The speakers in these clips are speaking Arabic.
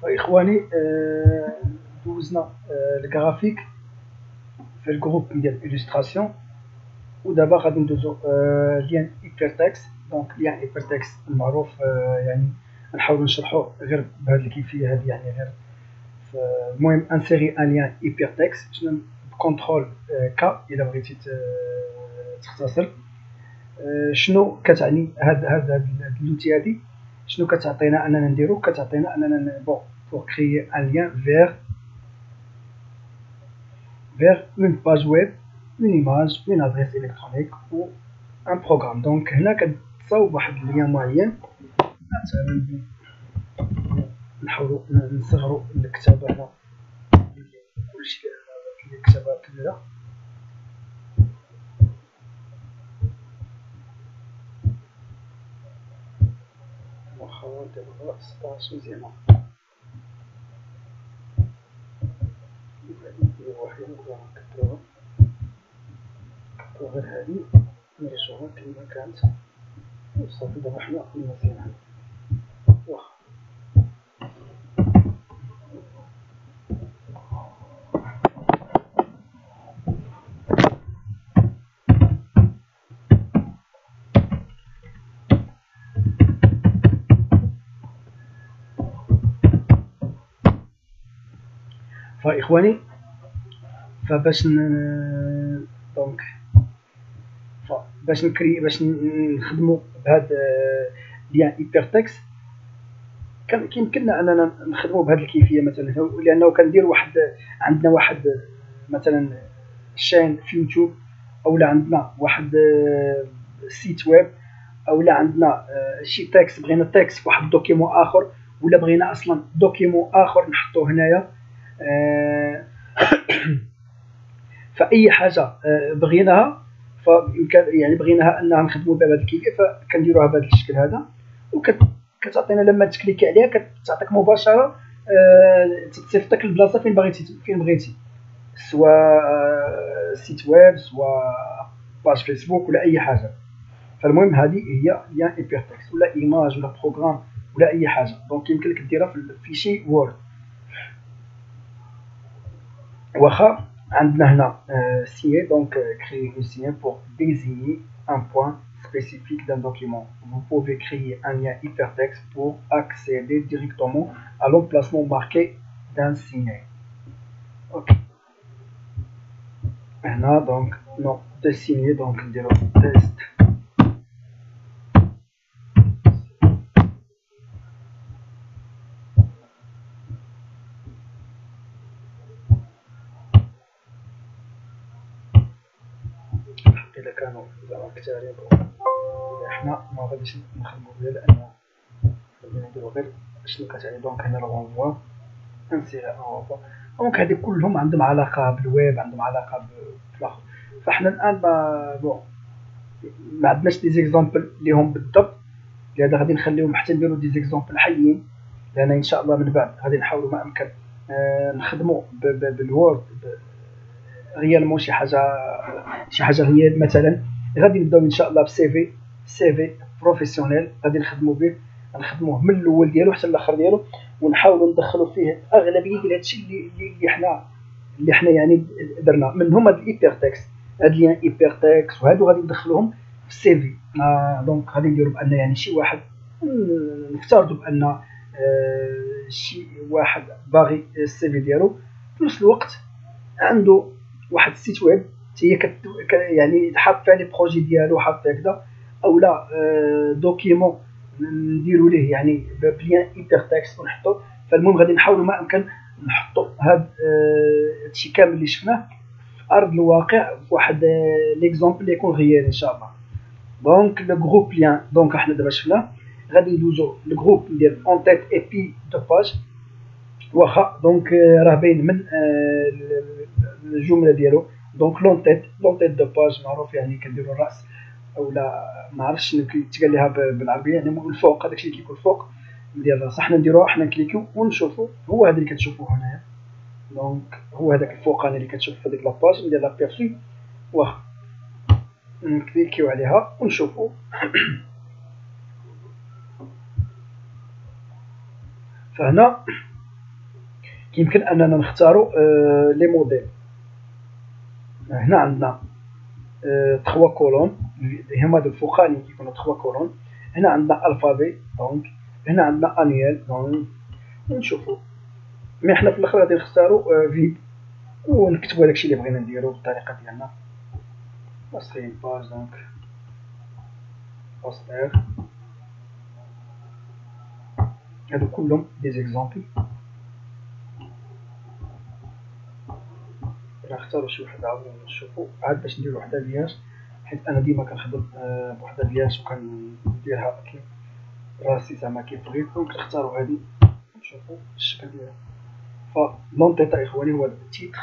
فإخواني دوزنا الجرافيك في الجروب ديال إليستراسيون، ودابا غادي ندوزو لين هايبرتكست. دونك لين هايبرتكست المعروف يعني نحاولو نشرحوه غير بهاد الكيفية هادي، يعني غير المهم انسيري ان لين هايبرتكست شنو بكونترول كا إلا بغيتي تختصر. شنو كتعني هاد اللوتي هادي؟ شنو كتعطينا اننا نديرو؟ كتعطينا اننا بون pour créer un lien vers une page web, une image, une adresse électronique ou un programme. Donc هنا كتصاوب واحد اللين معين. مثلا نحاولوا نصغروا الكتابه هنا، كلشي الكتابه كبيره. واخا نديروها 16 مزيانه. كتبوها غير هادي نرجعوها كما كانت وصافي. دابا حنا مزيانه. واخا فإخواني فباش دونك باش نخدموا بهاد ليان هايبرتكست كيمكننا اننا نخدموا بهذه الكيفيه. مثلا لانه كندير عندنا واحد مثلا شين في يوتيوب، اولا عندنا واحد سيت ويب، اولا عندنا شي تكست، بغينا تكست في واحد دوكيمون اخر، ولا بغينا اصلا دوكيمون اخر نحطوه هنايا. فاي حاجه بغيناها يعني بغيناها انها نخدموا بهذه الكيفيه، فكنديروها بهذا الشكل هذا، وكتعطينا لما تكليكي عليها كتعطيك مباشره تصيفطك البلاصه فين بغيتي، سواء سيت ويب سواء باج فيسبوك ولا اي حاجه. فالمهم هذه هي ليان هايبرتكست ولا ايماج ولا بروغرام ولا اي حاجه. دونك يمكن لك ديرها في الفيشي وورد. واخا عندنا هنا signer, donc créer une signe pour désigner un point spécifique d'un document. Vous pouvez créer un lien hypertexte pour accéder directement à l'emplacement marqué d'un signe. Ok. هنا donc non de signer, donc نديرو test. إلا كانوا زعما كتارين حنا ما غاديش نخدمو بها، لأن خلينا نديرو غير شنو كتعني. دونك هنا الغونفوا انسيري انفوا. دونك هادي كلهم عندهم علاقة بالويب، عندهم علاقة بالاخر. فاحنا الآن ما عندناش دي زيكزامبل ليهم بالضبط، لهذا غادي نخليهم حتى نديرو دي زيكزامبل حيين، لأن إن شاء الله من بعد غادي نحاولوا ما أمكن نخدمو بالوورد ريالمون شي حاجة هي مثلا. غادي نبداو ان شاء الله بسي في بروفيسيونيل، غادي نخدموه من الاول ديالو حتى الاخر ديالو، ونحاولوا ندخلوا فيه اغلبيه ديال هادشي اللي حنا يعني درنا منهم هاد الايبرتكست، هاد ليان ايبرتكست وهادو غادي ندخلوهم في السي في. دونك غادي نديروا بان يعني شي واحد نفترضوا بان شي واحد باغي السي في ديالو في نفس الوقت عنده واحد السيت ويب هي يعني حاط فيها لي بروجي ديالو، حاط هكذا، اولا دوكيمون نديرو ليه يعني بليان هايبرتكست ونحطو. فالمهم غادي نحاولوا ما امكن نحطوا هادشي كامل اللي شفناه في ارض الواقع في واحد ليكزامبل اللي يكون غيال ان شاء الله. دونك لو جروب ليان، دونك احنا دابا شفنا غادي ندوزو الجروب ديال اون تيت اي بي دو باج. واخا دونك راه باين من الجمله ديالو. دونك لون تيت دو باج معروف يعني كنديرو الراس، اولا ما عرفتش شنو كيتقال ليها بالعربيه، يعني من الفوق، هذاك الشيء اللي كيكون الفوق ديال الراس. حنا نديروها، حنا نكليكيو ونشوفو، هو هذا اللي كتشوفوه هنايا. دونك هو هذاك الفوقاني اللي كتشوف في هذيك لاباج ندير لابيرسو. واخا نكليكيو عليها ونشوفو. فهنا يمكن اننا نختاروا لي موديل. هنا عندنا 3 كولون هما هادو الفوقاني كيكونوا 3 كولون. هنا عندنا الفابي دونك هنا عندنا انيال دونك ونشوفوا. مي حنا في الاخر غادي نختاروا فيد ونكتبوا داكشي اللي بغينا نديرو بالطريقه ديالنا. نسخي باج دونك باستير. هادو كلهم دي زيكزامبل. نختاروا شي وحده عاود نشوفوا عاد باش نديروا وحده لياج، حيت انا ديما كنخدم بوحده لياج وكنديرها راسي زعما كيف بغيت. دونك نختاروا هادي نشوفوا الشكل ديالها. فلونتيت اخواني هو التيتر.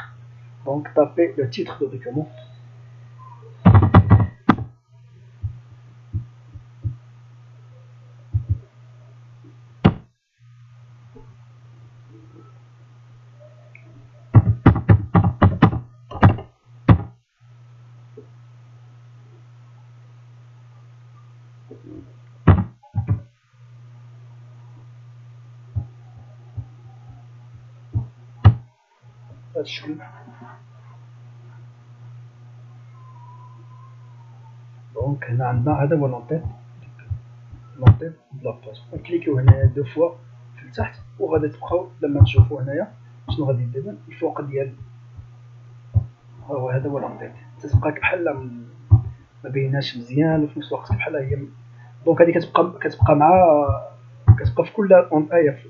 دونك طابي لو تيتر دو دوكيومون. هذا الشكل. دونك هنا عندنا هذا هو لونتيت دو لاباج. نكليكيو هنايا دو فوا في التحت وغادي تبقاو لما تشوفوا هنايا شنو غادي يدير الفوق ديال هذا هو لونتيت. تتبقى بحال ما بيناش مزيان وفي نفس الوقت بحال هي. دونك هذه كتبقى مع كتبقى في كل ايه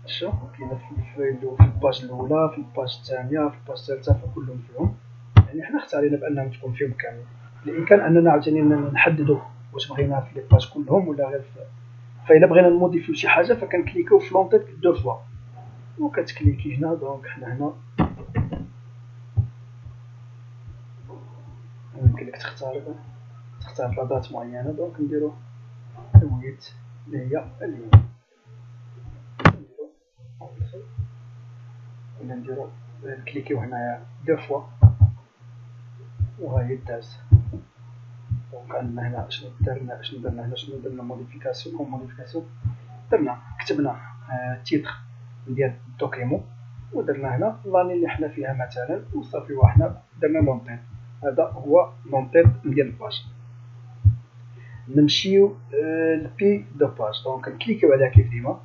شوف كاينه في الباج الاولى في الباج الثانيه في الباج الثالثه فكلهم فيهم. يعني حنا اختارينا بانهم تكون فيهم كاملين. بالامكان اننا عاوتاني نحددوا واش بغينا في لي باج كلهم ولا غير فإلا بغينا نموديفيو شي حاجه فكنكليكيو في لونتيت دو فوا وكتكليكي هنا. دونك حنا هنا يمكن لك تختار لادات معينه. دونك نديرو الويت اللي هي اليوم ولا نديرو نكليكيو هنايا دو فوا وهاهي داز. دونك عندنا هنا شنو درنا هنا شنو درنا موديفيكاسيون درنا كتبنا تيتر ديال الدوكيمون ودرنا هنا لاني اللي حنا فيها مثلا وصافي وحنا درنا لونتيت. هذا هو لونتيت ديال الباج. نمشيو لبي دو باج. دونك نكليكيو عليها كيف ديما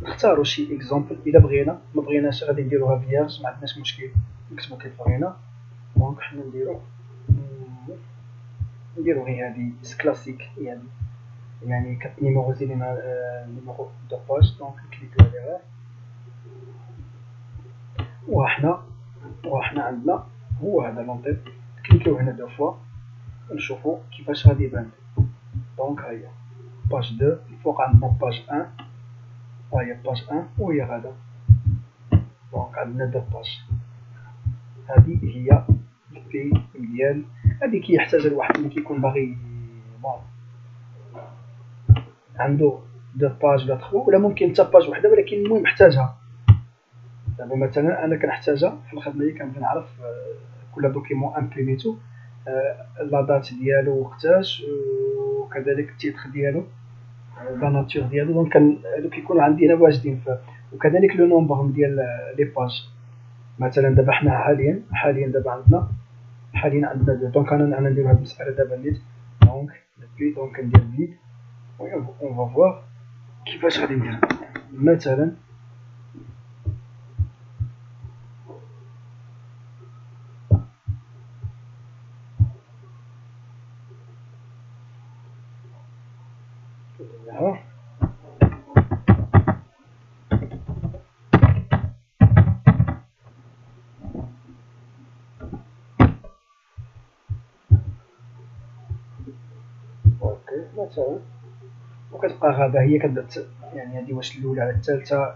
نختاروا شي اكزومبل. الا بغينا ما بغيناش غادي نديروها فيرج ما عندناش مشكل نكتبوا كيف بغينا. دونك حنا نديرو غير هادي كلاسيك هي هادي يعني كتنيميروزي لينا نيميرو دو باج. دونك نكليكيو عليها وحنا عندنا هو هذا لونتيت. كليكيو هنا دو فوا ونشوفوا كيفاش غادي يبان. دونك ها هي باج 2 الفوق عندنا باج 1 ها هي باج 1 وهي غادا. دونك عندنا دو باج. هذه هي البي ديال هذه كيحتاج الواحد اللي كيكون باغي عنده دو باج ولا 3 ولا ممكن حتى باج وحده ولكن المهم محتاجها. دابا مثلا انا كنحتاجها في الخدمه ديالي كنبغي نعرف كل دوكيمون امبريميتو لا دات ديالو وقتاش وكذلك التيتر ديالو لا ناتور ديالو. دونك هادو كيكونوا عندي هنا واجدين وكذلك لو نومبر ديال لي باج. مثلا دابا حنا حاليا دابا عندنا دونك انا ندير هاد المساله دابا نيت. دونك ندير فيد اون فا فوار كيفاش غادي ندير مثلا اوكي مثلا وكتبقى غادا هي كتبدا يعني هادي واش الاولى على الثالثه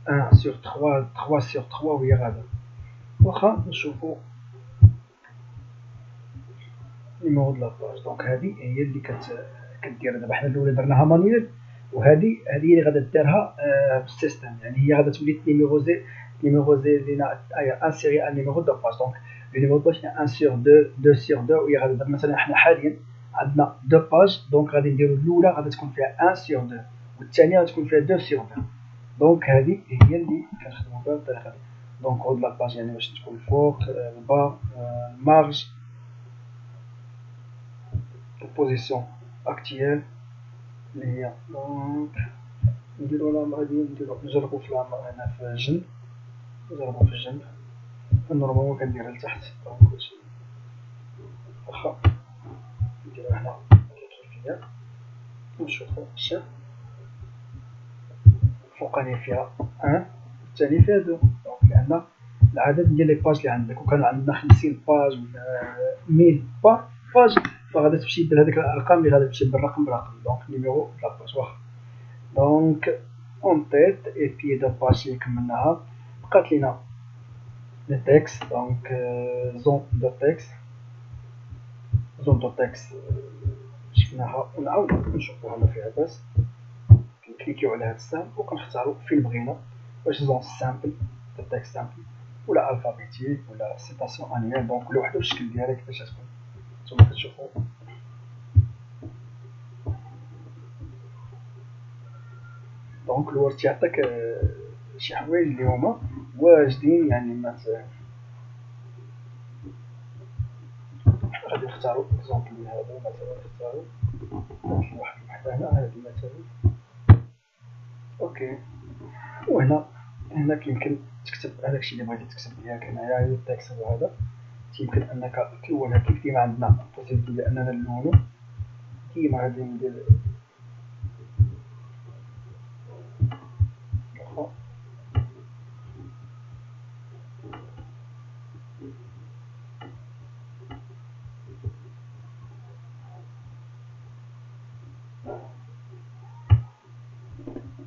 1 sur 3 3 sur 3 وهي غادا. واخا نشوفوا نيميرو د لاباج. دونك هذه هي اللي كدير دابا حنا الاولى درناها مانويل وهذه هي اللي غادا ديرها بالسيستم. يعني هي غادا تولي نيميروزي لينا انسيري ان نيميرو دو باج. دونك لو نيميرو باج 1 sur 2 2 sur 2 وهي غادا مثلا حنا حاليا عندنا دو باج. دونك غادي نديرو الاولى غادا تكون فيها 1 sur 2 والثانيه غتكون فيها 2 sur 2. دونك هذه هي اللي كنخدمو بها بالطريقه دي. دونك عود لاباج يعني باش تكون الفوق البا المارج البوزيسيون اكتيال اللي هي دونك نديرو لا غادي نجربو في هنا في الجنب نجربو في الجنب نورمالمون كنديرها لتحت دونك باش واخا نديرو هنا كيفية نشوفو الشيء الفوقانية فيها الثاني فيها دو دونك لأن العدد ديال لي باج اللي عندك وكان عندنا 50 باج ولا 1000 باج فغادي تمشي دير هذيك الارقام اللي غادي تمشي بالرقم برقم دونك نيميرو د لاباج واخا دونك اون تيت اي بي دو باج اللي كملناها بقات لينا لي تيكست دونك زون دو تيكست شفناها ونعاودو نشوفوها ما فيها باس كنكليكيو على هاد السهم وكنختارو فين بغينا واش زون سامبل دو تيكست سامبل ولا الفابيتيك ولا سيتاسيون انيال دونك كل وحده بالشكل ديالها كيفاش تكون نتوما كتشوفو دونك الوورد تيعطيك شي حوايج اللي هما واجدين يعني مثلا غادي نختارو اكزومبل من هذا مثلا نختارو واحد الوحده هنا هذه مثلا اوكي وهنا كيمكن تكتب هذاك الشيء اللي بغيتي تكتب ياك هنايا هذا التكست هذا يمكن انك تلونها كيف ديما عندنا البوسيبيتي ديال اننا نلونو كيما غادي ندير واخا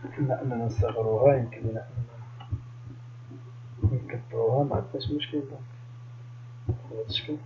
يمكننا اننا نصغروها يمكن لنا اننا نكبروها ما عندناش مشكل دونك بهذا الشكل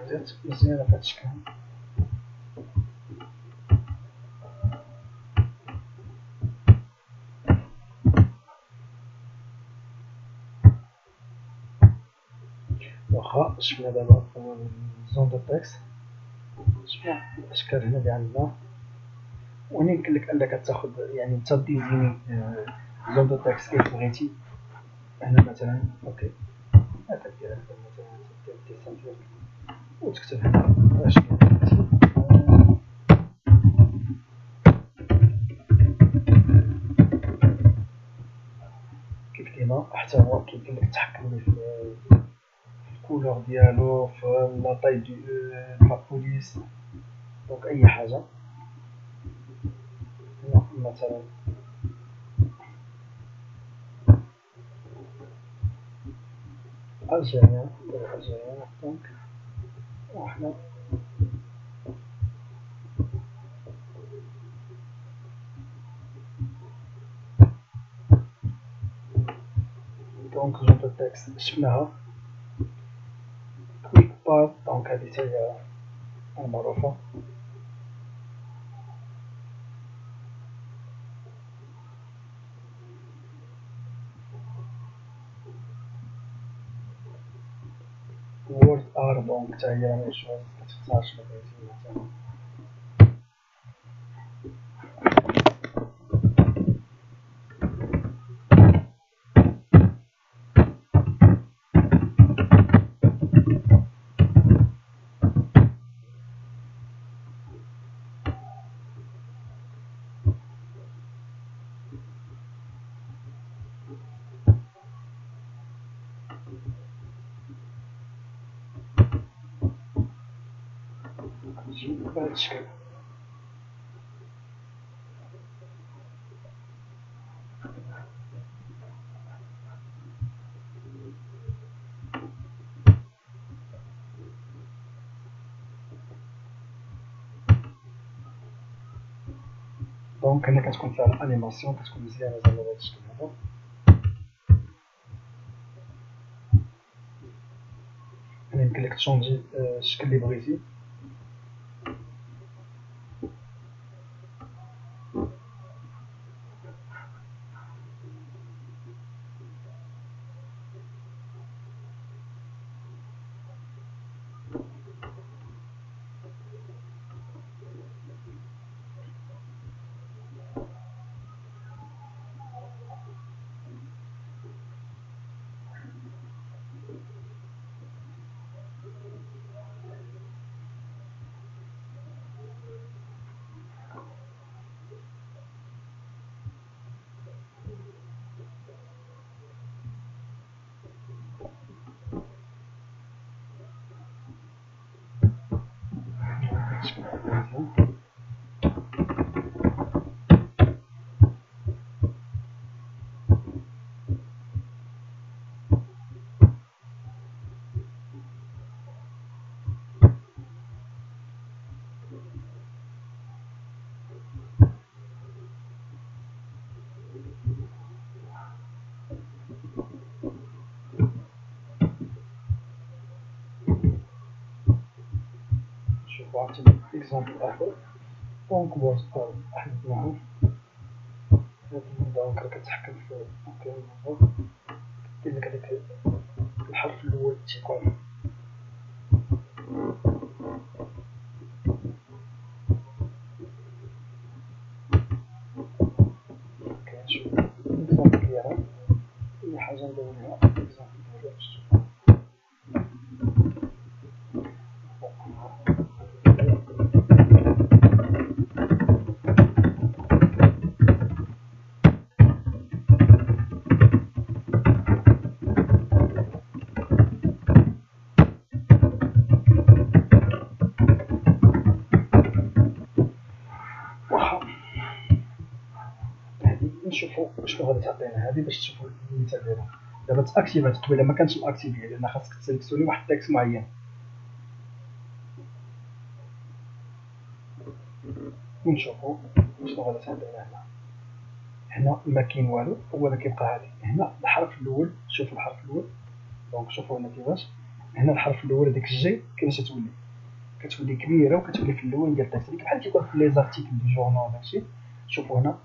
بدات مزيانه بهذا الشكل واخا شفنا دابا زون دو تكست شفنا الاشكال هنا اللي عندنا وهنا يمكن لك انك تاخذ يعني انت ديزيني زون دو تكست كيف بغيتي هنا مثلا اوكي هذا ديال مثلا دير الديسان ديالك وتكتب هنا اش بغيتي كيف ديما حتى هو كيمكن لك تحكم في الكولور ديالو في لا طاي دو لا بوليس دونك اي حاجه مثلا الجيريان الجيريان دونك وحنا دونك جون دو تكست شفناها كويك بار دونك هادي تا هي المعروفة وورد ار دونك تا هي لا ميم شوز كتختار شنو بغيتي مثلا تجي بهاد الشكل دونك هنا كتكون فيها الانيماسيون كتكون مزيانة زعما بهاد الشكل هذا يعني يمكن لك تشونجي الشكل اللي بغيتي بهاد الشكل هذا مزيان نشوفو عاوتاني اكزومبل اخر دونك وورد ار حددناها دونك راك كتحكم في اوكي دير لك هداك الحرف الاول تيكون كنشوف اكزومبل ديالها اي حاجة نديرولها اكزومبل ديالها باش تشوفها واخا هادي نشوفو شنو غادي تعطينا هادي باش تشوفو المثال ديالها دابا تاكتيفات الطويله ما كانش ماكتيفيا لان خاصك تسيليكسيوني واحد التكست معين ونشوفو شنو غادي تعطينا هنا هنا ما كاين والو اولا كيبقى هادي هنا الحرف الاول شوفوا الحرف الاول دونك شوفوا هنا كيفاش هنا الحرف الاول هذيك الجي كيفاش كتولي كبيره وكتولي في الاول ديال التكست بحال كيكون في لي زارتيكل دي جورنال داكشي شوفوا هنا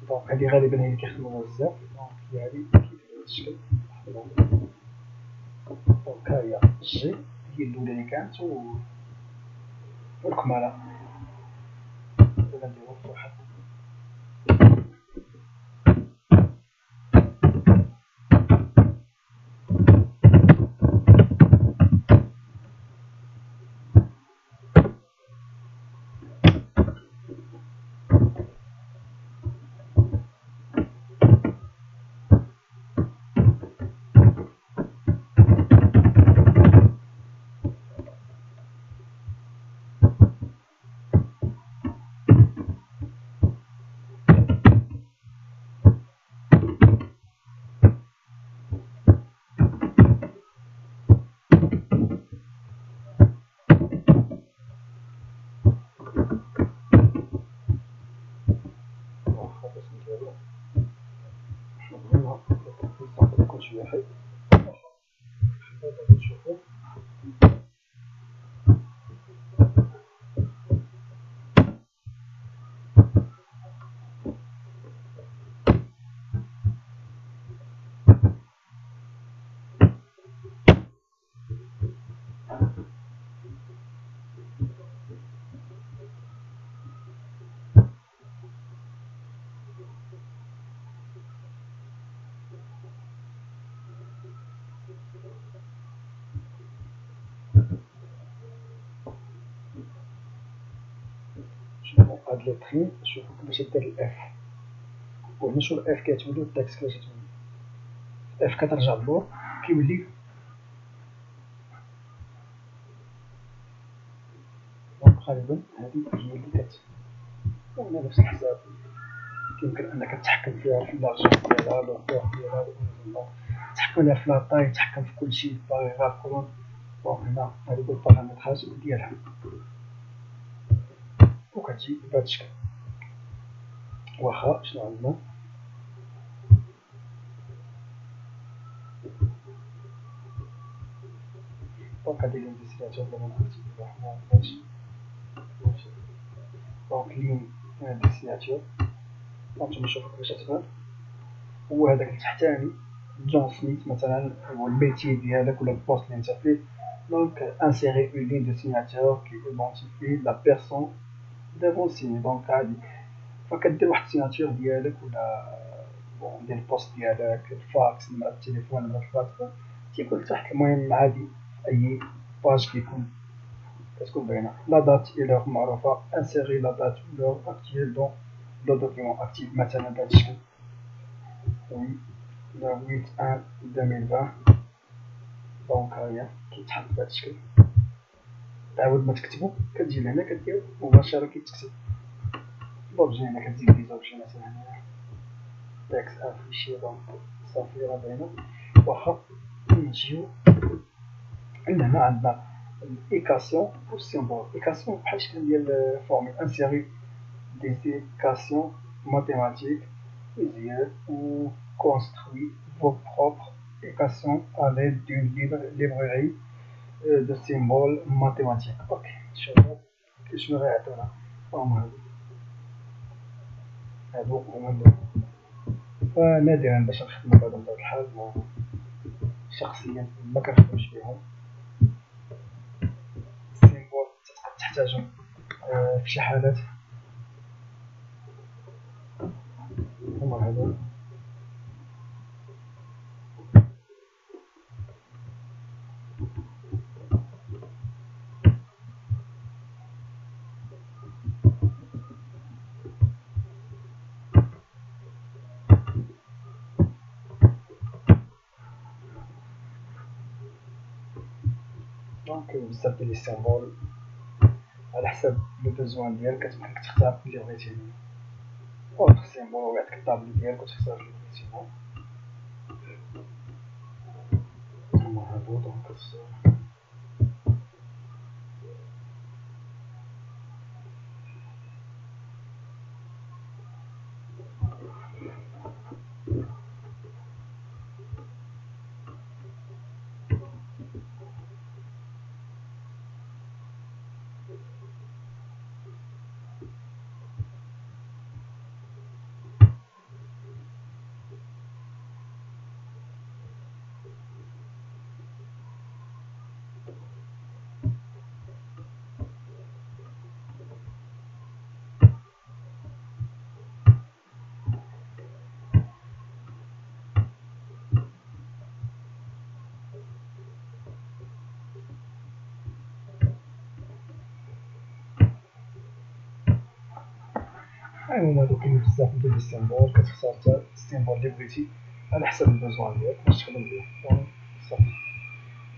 دونك هذه غالبا هي اللي كيخدموها بزاف دونك هي هذه كيدير بهذا الشكل دونك ها هي الجي هي الاولى اللي كانت والكماله دابا نديرو واحد ديالو حنا بغينا البروبوزيسيون تكون شويه حيت هذا نشوفو هاد لي تخي شوفو كيفاش دار الاف وهنا شو الاف كتولي والتاكس كيفاش كتولي اف كترجع للور كيولي غالبا هادي هي اللي وهنا نفس الحساب يمكن انك تتحكم فيها في اللارجور ديالها لوطور ديالها تحكم لها في لاطاي تحكم في كلشي باغيغراف كولون هنا هادو هو البارامتراج ديالها وكتجي بهاد الشكل واخا شنو عندنا دونك هادي لين ديسيناتور بلا ما نكتبو حنا ماشي دونك لين ديسيناتور دونك نشوفو كيفاش تبان هو هداك التحتاني جون سميث مثلا هو الميتي ديالك ولا البوست اللي انت فيه دونك انسيري اون لين دو سيناتور كي ايدونتيفي لا بيرسون دافون سيني دونك عادي فكدير واحد السيناتور ديالك ولا بون ديال البوست ديالك الفاكس نمرة التليفون نمرة الفاكس تيكون تحت المهم عادي اي باج كيكون كتكون باينه لا دات الى معروفه انسيري لا دات لو اكتيف دون لو دوكيمون اكتيف مثلا بهذا الشكل وي لا 8/1/2020 دونك هاهي كيتحط بهذا الشكل تعاود ما تكتبو كتجي لهنا كدير مباشره كيتكتب لوبجي هنا كتزيد لي زوبجي مثلا هنا تكست افيشي دونك صافي راه باينه واخا نجيو هنا عندنا الايكاسيون والسيمبول ايكاسيون بحال الشكل ديال فورميل انسيري des équations mathématiques ou construit vos propres équations à l'aide d'une librairie de symboles mathématiques. Ok, شوفوا شنو غيعطيونا هما هادو هما فنادرا باش نخدمو بهادو بطبيعة الحال شخصيا ما كنخدمش بهم السيمبول تقدر تحتاجهم في شي حالات هما هادو دونك بزاف ديال لي سيمبول على حسب لو بوزوان ديالك كتمكنك تختار اللي بغيتي منه اوتر سيمبول ويعطيك الطابلو ديالك وتختار اللي بغيتي منه هما هادو دونك كتختار المهم هادو كاين بزاف ديال لي سيمبول كتختار حتى السيمبول اللي بغيتي على حسب البوزوان ديالك باش تخدم بيه دونك صافي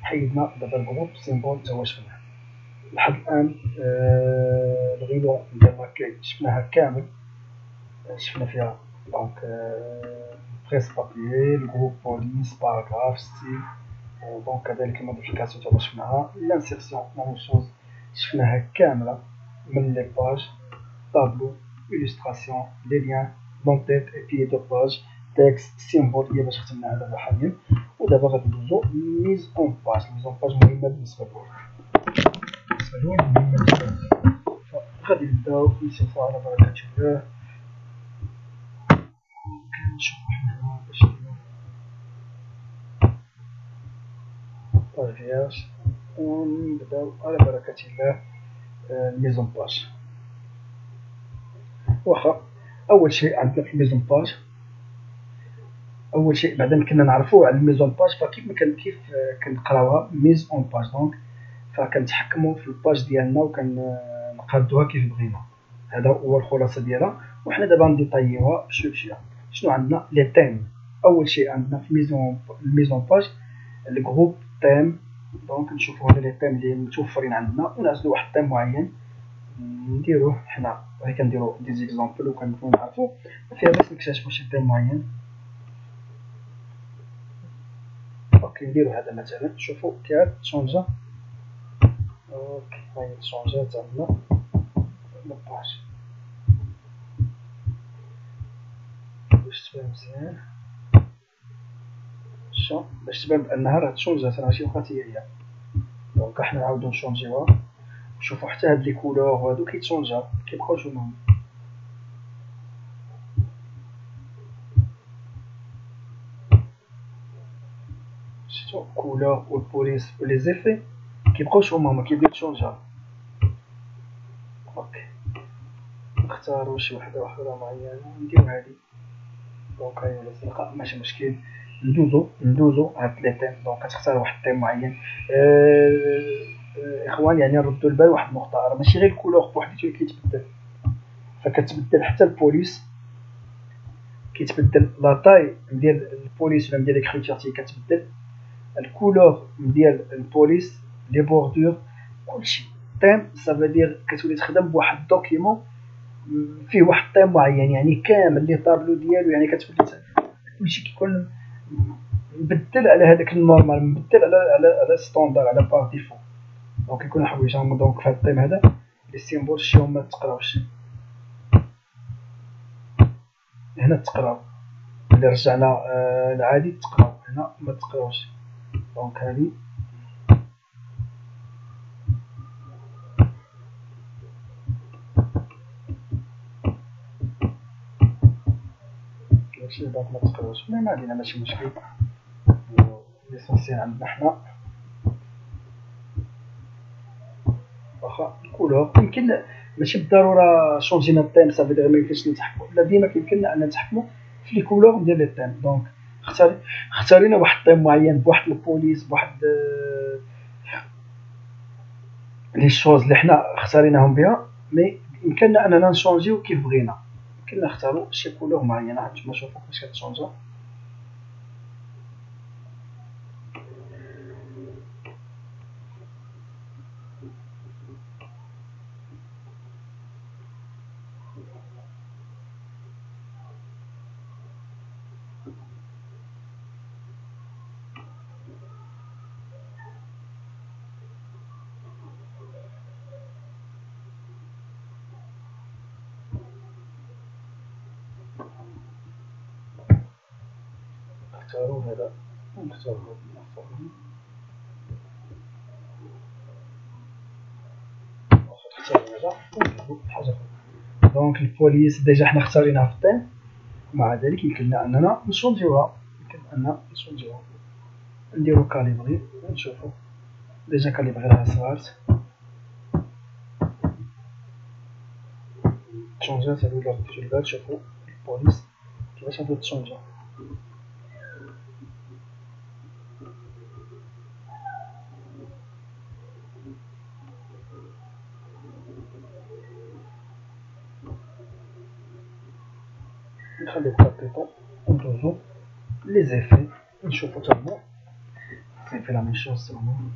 حيدنا دابا الجروب سيمبول حتى هو شفناه لحد الان الغيبه ديال لاكاي شفناها كامل شفنا فيها دونك بريس بابيي الجروب بوليس باراغراف ستيل دونك كذلك الموديفيكاسيون حتى هو شفناها لانسيرسيون ميم شوز شفناها كامله من لي باج طابلو illustration les liens دونك تيت بيي دو باج تكست سيمبول هي باش ختمناها دابا حاليا. ودابا غادي ندوزو ميز اون باج. ميز اون باج مهمه بالنسبه للوورد، بالنسبه للوورد مهمه بزاف. فغادي نبداو نشوفو على بركه الله. كنشوفو حنا باش طاغياش ونبداو على بركه الله الميزون باج. واخا اول شيء عندنا في الميزون باج، اول شيء بعدا كنا نعرفوه على الميزون باج، فكيف ما كيف كنقراوها ميز اون باج. دونك فكنتحكموا في الباج ديالنا وكنقادوها كيف بغينا. هذا هو الخلاصه ديالها. وحنا دابا نديطايوها بشويه بشويه. شنو عندنا؟ لي تيم. اول شيء عندنا في الميزون باج الجروب تيم. دونك نشوفوا هنا لي تيم اللي متوفرين عندنا ونعزلوا واحد تيم معين نديروه حنا. غير كنديرو دي زيكزامبل وكنكونوا نعرفوا فيها باش نكتشفوا شي تيم معين. اوكي نديرو هذا مثلا. شوفوا كيعاد تشونجا. اوكي هاهي تشونجات عندنا لاباج باش تبان مزيان. شو باش تبان بانها راه تشونجات، راه ماشي بقات هي. دونك حنا نعاودو نشونجيوها. شوفوا حتى هاد لي كولور وهادو كيتشونجاو كيبقاوش هما. شفتو كولور والبوليس ولي زيفي كيبقاوش هما، ما كيبداو يتشونجاو. اوكي نختارو شي وحده اخرى معينه نديرو هادي. دونك هاهي الزرقاء ماشي مشكل. ندوزو هاد لي تيم. دونك كتختار واحد تيم معين. اخوان يعني نردو البال واحد النقطه، راه ماشي غير الكولور بوحديتو اللي كيتبدل، فكتبدل حتى البوليس، كيتبدل لا طاي ديال البوليس ولا ديال ليكريتير كتبدل، الكولور ديال البوليس، لي بوردور، كلشي. تيم سافا دير كتولي تخدم بواحد الدوكيمون فيه واحد طيم معين، يعني كامل لي طابلو ديالو، يعني كتولي كلشي كيكون مبدل على هذاك النورمال، مبدل على ستوندار، على بار ديفو. دونك يكون حوايج هما. دونك في هذا الطيم هذا لي سيمبول شتيهم ما تقراوش هنا، تقراو اللي رجعنا العادي تقراو هنا ما تقراوش. دونك هذه ماشي دونك ما تقراوش، ما علينا ماشي مشكل. ليسونسيال عندنا حنا. واخا الكولور يمكن ماشي بالضروره شونجينا التيم صافي دابا ما يمكنش نتحكموا، لا ديما كيمكننا ان نتحكموا في لي كولور ديال لي تيم. دونك اختارينا واحد الطيم معين بواحد البوليس بواحد لي شوز اللي حنا اختاريناهم بها، مي يمكننا اننا نشونجيو كيف بغينا. يمكننا نختاروا شي كولور معينه. هانتوما نشوفوا كيفاش كتشونجا. نختاروا هذا ونختاروا هذا. نختاروا هذا ونديروا حاجه اخرى. دونك البوليس ديجا حنا اختاريناها في الطيم، مع ذلك يمكننا اننا نشونجيوها. يمكن ان نشونجيوها نديرو كاليبري ونشوفو. ديجا كاليبري لها صغارت تشونجات. هادو الا رديتو البال شوفو البوليس كيفاش غادي تشونجا. نخليو كابيطون وندوزو لي زيفي نشوفو تا هما زيفي لا ميم شوز تا هما.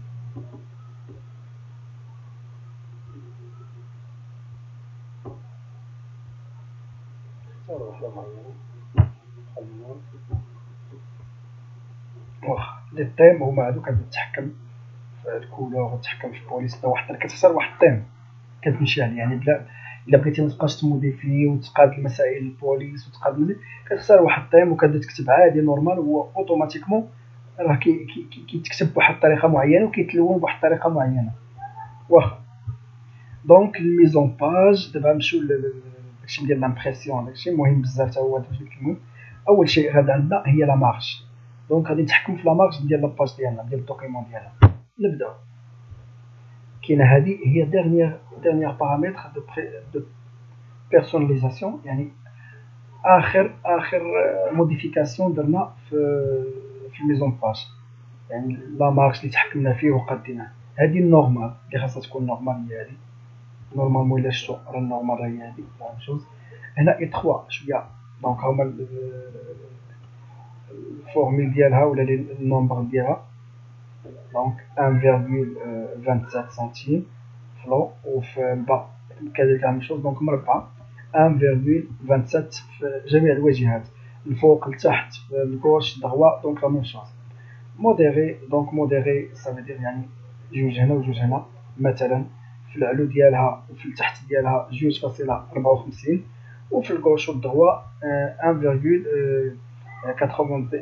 نختارو وحدة معينة خلينا. واخا لي طيم هما هادو كتحكم في الكولور وتحكم في البوليس. واحد كتختار واحد الطيم كتمشي عليه، يعني بلا الا بغيتي ما تبقاش تموديفي وتقاد المسائل البوليس وتقاد كتختار واحد الطيم وكتبدا تكتب عادي نورمال، هو اوتوماتيكمون راه كيتكتب بواحد الطريقه معينه وكيتلون بواحد الطريقه معينه. واخا دونك الميزون باج دابا نمشيو داكشي ديال لامبريسيون، داكشي مهم بزاف حتى هو. المهم اول شيء غادا عندنا هي لا مارج، دونك غادي نتحكم في لا مارج ديال لاباج ديالنا ديال الدوكيمون ديالنا. نبداو. كاينه هذه هي ديرنيير بارامتر دو بيرسوناليزاسيون، يعني اخر موديفيكاسيون درنا في الميزون باج، يعني لا مارج اللي تحكمنا فيه وقديناه. هذه النورمال اللي خاصها تكون نورمال، هي هذه نورمال. ولا شتو راه النورمال هي هذه لا جوج. هنا اي 3 شويه دونك هما الفورميل ديالها ولا النومبر ديالها، دونك 1.27 سنتيم فلو، وفي الباء كذلك لا شوز، دونك مربع 1.27 في جميع الواجهات، الفوق لتحت في الكوش دغوا، دونك لا ميم شوز. موديري دونك موديري سافيدير يعني جوج هنا وجوج هنا، مثلا في العلو ديالها وفي التحت ديالها 2.54، وفي الكوش والدغوا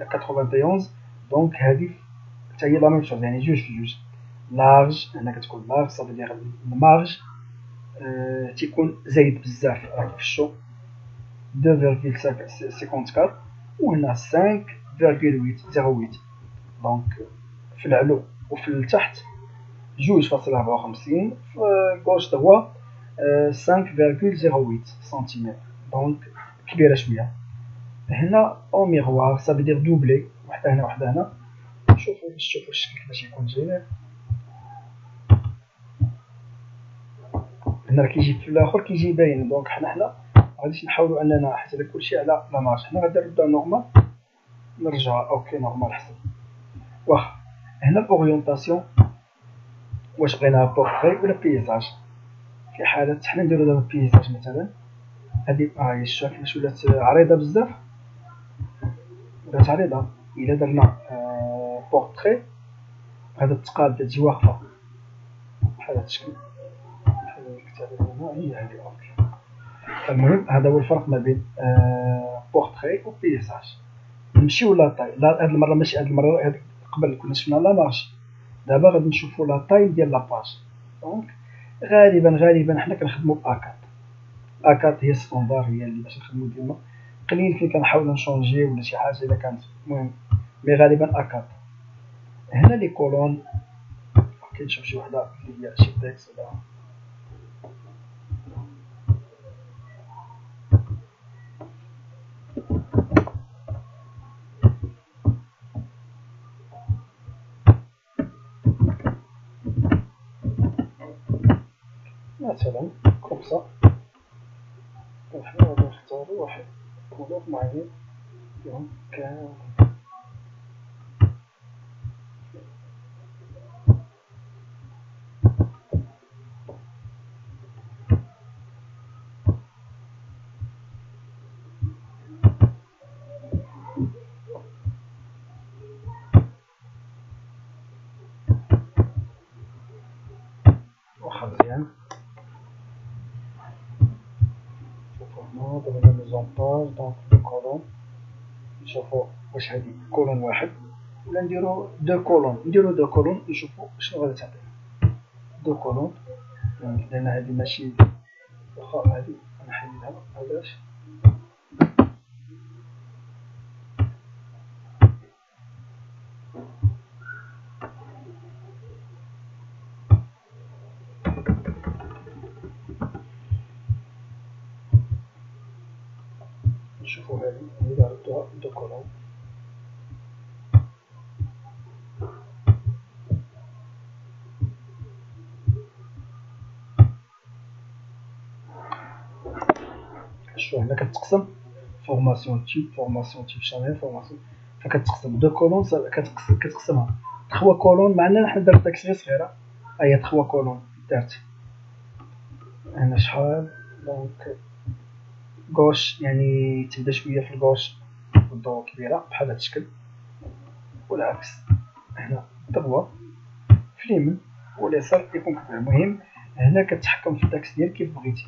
1.91. دونك هذه حتى هي لا ميم شوز، يعني جوج في جوج. لارج هنا كتكون لارج سافيدير المارج تيكون زايد بزاف، راك في الشو 2.54 وهنا 5.08. دونك في العلو وفي التحت 2.54، في الكوش هو 5.08 سنتيمتر، دونك كبيرة شوية. هنا او ميغوار سافيدير دوبلي، وحدة هنا وحدة هنا. شوفوا باش تشوفوا الشكل كيفاش يكون زوين. هنا راه كيجي في الاخر كيجي باين، دونك حنا غاديش نحاولوا اننا حيت هذا كلشي على لا مارج، حنا غادي نبدا نورمال، نرجع اوكي نورمال احسن. واخا هنا الاورينتاسيون واش بغيناها بورتري ولا بيزاج. في حالة حنا نديرو دابا بيزاج مثلا، هادي هي الشوف كيفاش ولات عريضة بزاف، ولات عريضة. الا درنا بورتري هاد التقاد تجي واقفة بحال هاد الشكل، بحال الكتابة هنا هي هادي اوكي. المهم هذا هو الفرق ما بين بورتري و بيزاج. نمشيو لاطاي، هاد المرة ماشي هاد المرة، قبل كنا شفنا لا مارج، دابا غادي نشوفو لاطاي ديال لاباج. دونك غالبا حنا كنخدمو بأكاد. أكاد هي ستوندار، هي اللي باش نخدمو ديما. قليل فين كنحاول نشونجي ولا شي حاجة إلا كانت، المهم مي غالبا أكاد. هنا لي كولون كنشوف شي وحدة اللي هي شي تكست ولا مثلا كومسا. حنا غادي نختارو واحد كولور معين، دونك واخا مزيان. شوفو هنا دابا ميزون باج، دونك دو كولون. نشوفو واش هادي كولون واحد ولا نديرو دو كولون، نشوفو شنو غادي تعطينا. دو كولون لان هادي ماشي، واخا هادي غنحيدها علاش. نشوفو هادي اللي ردوها دو كولون. شوف هنا كتقسم فورماسيون تيب شامل فورماسيون، فكتقسم دو كولون كتقسمها 3 كولون، مع اننا حنا درنا داكشي غير صغيره. هي 3 كولون دارت هنا شحال، دونك غوش يعني تبدا شويه في الغوش والضو كبيره بحال هاد الشكل، والعكس هنا دغوا في اليمين واليسار يكون كبير. المهم هنا كتحكم في الداكس ديالك كيف بغيتي.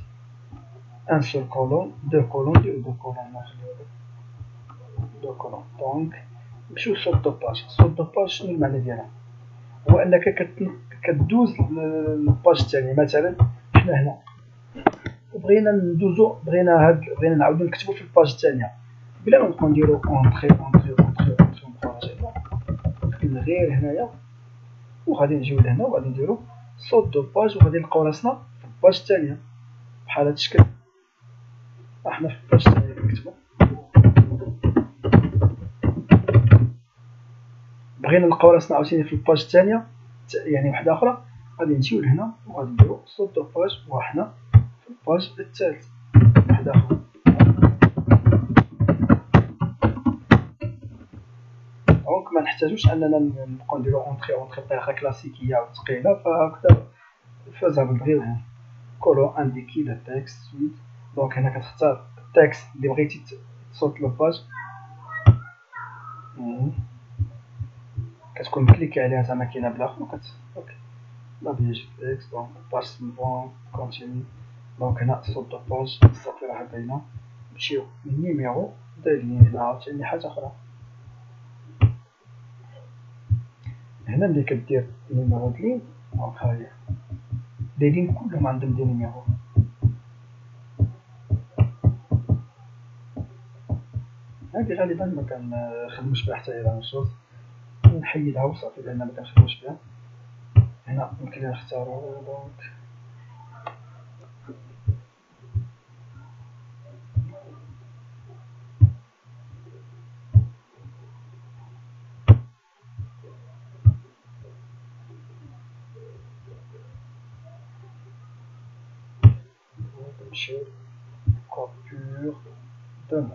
ان سول كولون، دو كولون، دو كولون، نخليو دو كولون. دونك نمشيو للصوت دو باج. الصوت دو باج شنو المعنى ديالها؟ هو انك كدوز للباج الثانيه. مثلا حنا هنا بغينا ندوزو، بغينا نعاودو نكتبو في الباج الثانيه بلا ما نبقاو نديرو اونطري اونطري اونطري اونطري ونبقاو غير هنايا، وغادي نجيو لهنا وغادي نديرو صوت دو باج، وغادي نلقاو راسنا في الباج الثانيه بحال هاد الشكل. احنا في الباج الثانيه كنكتبو، بغينا نلقاو راسنا عاوتاني في الباج الثانيه يعني واحده اخرى، غادي نجيو لهنا وغادي نديرو صوت دو باج وحنا في الباج الثالث واحده اخرى. دونك ما نحتاجوش اننا نبقاو نديرو اونطري اونطري بطريقه كلاسيكيه وثقيله، فهكذا فازابل غير هنا. كولو انديكي لو تكست سويت. دونك هنا كتختار التكست اللي بغيتي تصوت لو باج، كتكون مكليكي عليها زعما كاينه بلا اخر اوكي لا بيج تكست. دونك باس بون كونتيني. دونك هنا صوت دو باج صافي راه باينه. نمشيو للنيميرو دايرين هنا عاوتاني حاجه اخرى. هنا ملي كدير نيميرو د لين دونك هاهي دايرين كلهم عندهم دي نيميرو. هادي غالبا ما كنخدموش بها حتى هي لا شوز، نحيدها وصافي لان ما كنخدموش بها. هنا يمكن لنا نختارو دونك نمشيو كوبيور دو مون.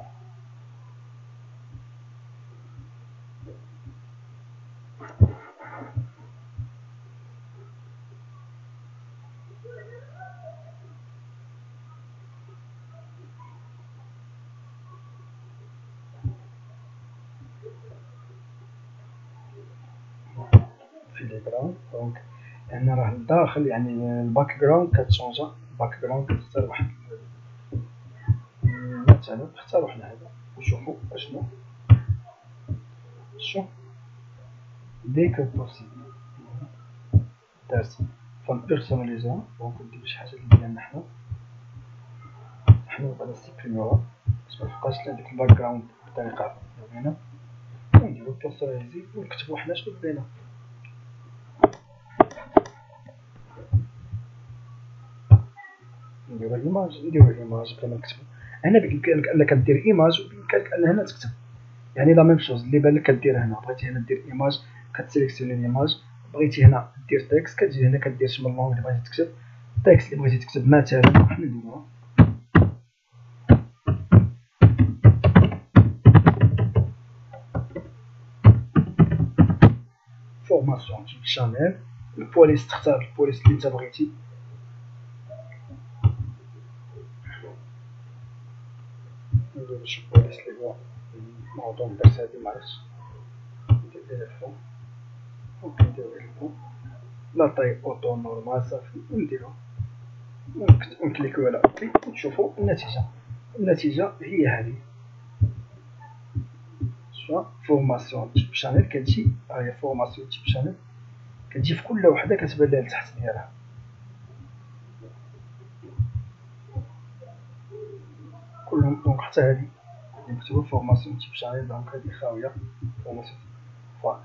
فيليغرام. دونك هنا راه الداخل يعني الباك جراوند كتشونجا. الباك جراوند كتختار واحد مثلا نختارو حنا هذا ونشوفو اشنو شوف دي كو بوسيبل دارت فنبيرسوناليزيها. دونك نديرو شي حاجه ديالنا حنا غادي نسيبريميوها باش متبقاش هاديك الباك جراوند بطريقه زوينه، ونديرو بيرسوناليزي ونكتبو حنا شنو بغينا. نديرو ايماج بلا ما نكتبو. هنا بامكانك انك دير ايماج وبامكانك ان هنا تكتب يعني لا ميم شوز. اللي بان لك كدير هنا بغيتي هنا دير ايماج كتسيليكسيوني الايماج، بغيتي هنا دير تكست كتجي هنا كدير شنو اللون اللي بغيتي تكتب. التكست اللي بغيتي تكتب مثلا حنا نديروها فورماسيون تيب شانيل. البوليس تختار البوليس اللي انت بغيتي. نديرو شي بوليس اللي هو موضوع درس هادي معرفتش ندير الفون. ممكن نديرو الفون لا طاي اوتو نورمال صافي ونديرو ونكليكيو على اوكي ونشوفو النتيجه. النتيجه هي هذه فورماسيون تيب شانيل. كتجي هاهي فورماسيون تيب شانيل كتجي في كل وحده كتبان لها لتحت ديالها كلهم. دونك حتى هذه مكتوبه فورماسيون تيب شانيل. دونك هذه خاويه فورماسيون.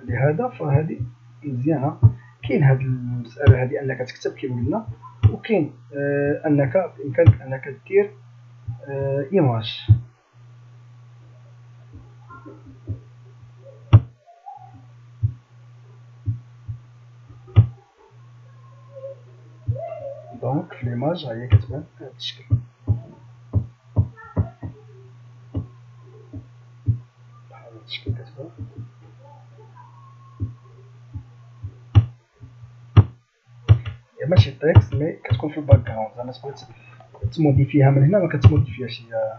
لهذا فهذه مزيانه. كاين هاد المساله هذه انك تكتب كما قلنا، وكاين انك بامكانك انك دير ايماج. دونك في ليماج هي كتبان بهذا الشكل. بحال هذا الشكل كتبان. هي ماشي تكست مي كتكون في الباك جراوند. زعما بغيت تموديفيها من هنا ما كتموديفيهاش. هي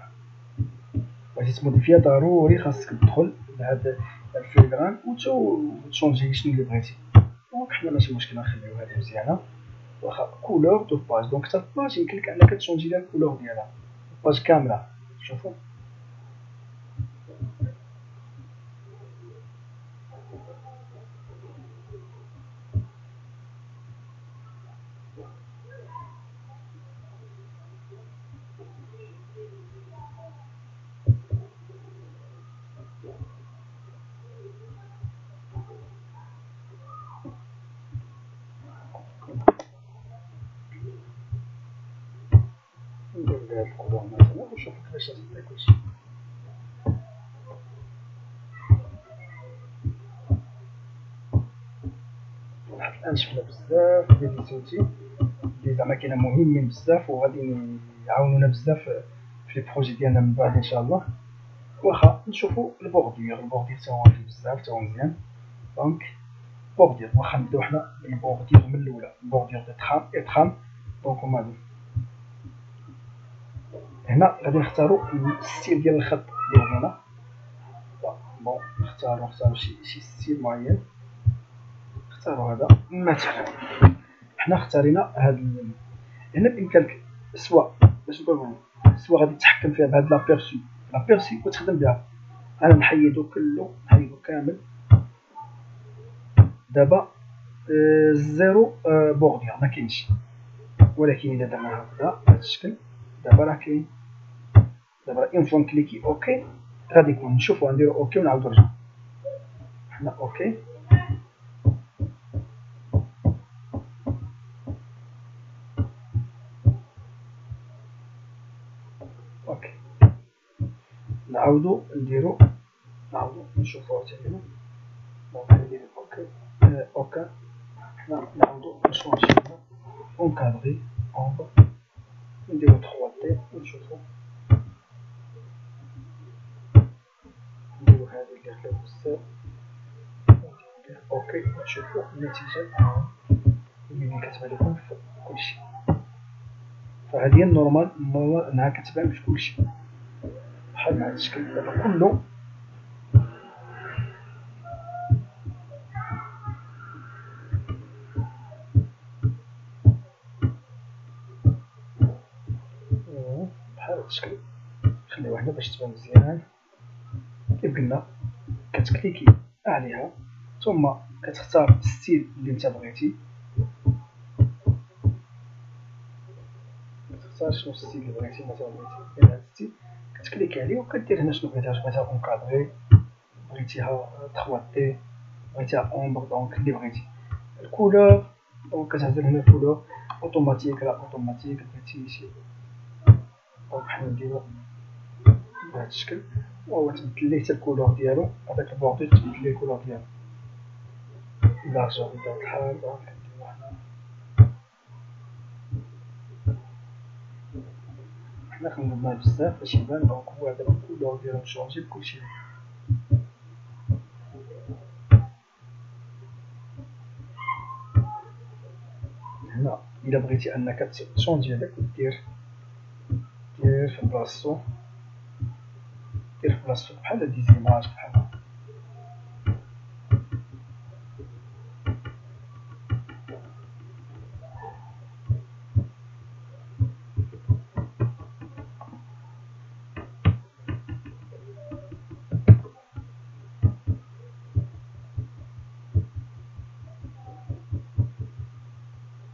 بغيتي تموديفيها ضروري خاصك تدخل لهاد الفيلغران وتشونجي شنو اللي بغيتي. دونك حنا ماشي مشكل نخليو هذه مزيانه. واخا كولور دو باج. دونك حتى الباج يمكن لك انك تشونجي لها الكولور ديالها. باج كامله. شوفوا ندير لها الكولور مثلا ونشوفوا كيفاش غتبدا كلشي. لحد الان شفنا بزاف ديال ليزوتي اللي زعما كاينه مهمين بزاف وغادي يعاونونا بزاف في لي بروجي ديالنا من بعد ان شاء الله. واخا نشوفوا البوردير تا هو فيه بزاف تا هو مزيان. دونك بوردير واخا نبداو حنا بالبوردير من الاولى، البوردير دو ترام اي ترام. دونك هما هادو. هنا غادي نختاروا الستيل ديال الخط اللي هنا. بون نختاروا شي ستيل معين. نختاروا هذا مثلا. حنا اختارينا هاد هنا بامكانك سواء باش نقولوا سواء غادي تتحكم فيها بهاد لابيرسي وتخدم بها. انا نحيدو كله، نحيدو كامل دابا. زيرو بوردير ما كاينش، ولكن الا درنا هكذا بهذا الشكل دابا راه كاين. دابا اون فوا نكليكي اوكي غادي يكون. نشوفوا نديرو اوكي ونعاودو نرجعو. حنا اوكي اوكي نعاودو نشوفو حتى هنا. نديرو اوكي اوكي. حنا نعاودو نشونجي هنا اونكادغي اون نديرو 3 دي ونشوفو. نديرو هادي اللي خلاو بزاف اوكي ونشوفو النتيجة اللي كتبان لكم في كلشي. فهادي هي النورمال انها كتبان في كلشي بحال هاد الشكل. دابا كله بحال هاد الشكل. خليوها هنا باش تبان مزيان. كيف قلنا كتكليكي عليها ثم كتختار الستيل اللي انت بغيتي. كتختار شنو الستيل اللي بغيتي. مثلا بغيتي هاد الستيل كتكليكي عليه وكدير هنا شنو بغيتيها. بغيتيها اونكادغي، بغيتيها 3 دي، بغيتيها اومبر. دونك اللي بغيتي الكولور. دونك كتعزل هنا الكولور اوتوماتيك لا اوتوماتيك بغيتي شي. دونك حنا نديرو بهذا الشكل وهو تبدل ليه حتى الكولور ديالو. هذاك البوردير تبدل ليه الكولور ديالو لارجور بطبيعة الحال. دونك كنديرو حنا خدمناه بزاف باش يبان. دونك هو دابا الكولور ديالو مشونجي بكلشي. هنا الا بغيتي انك تشونجي هذاك دير في بلاصتو. بحال هاد ديزيماج بحال هكا.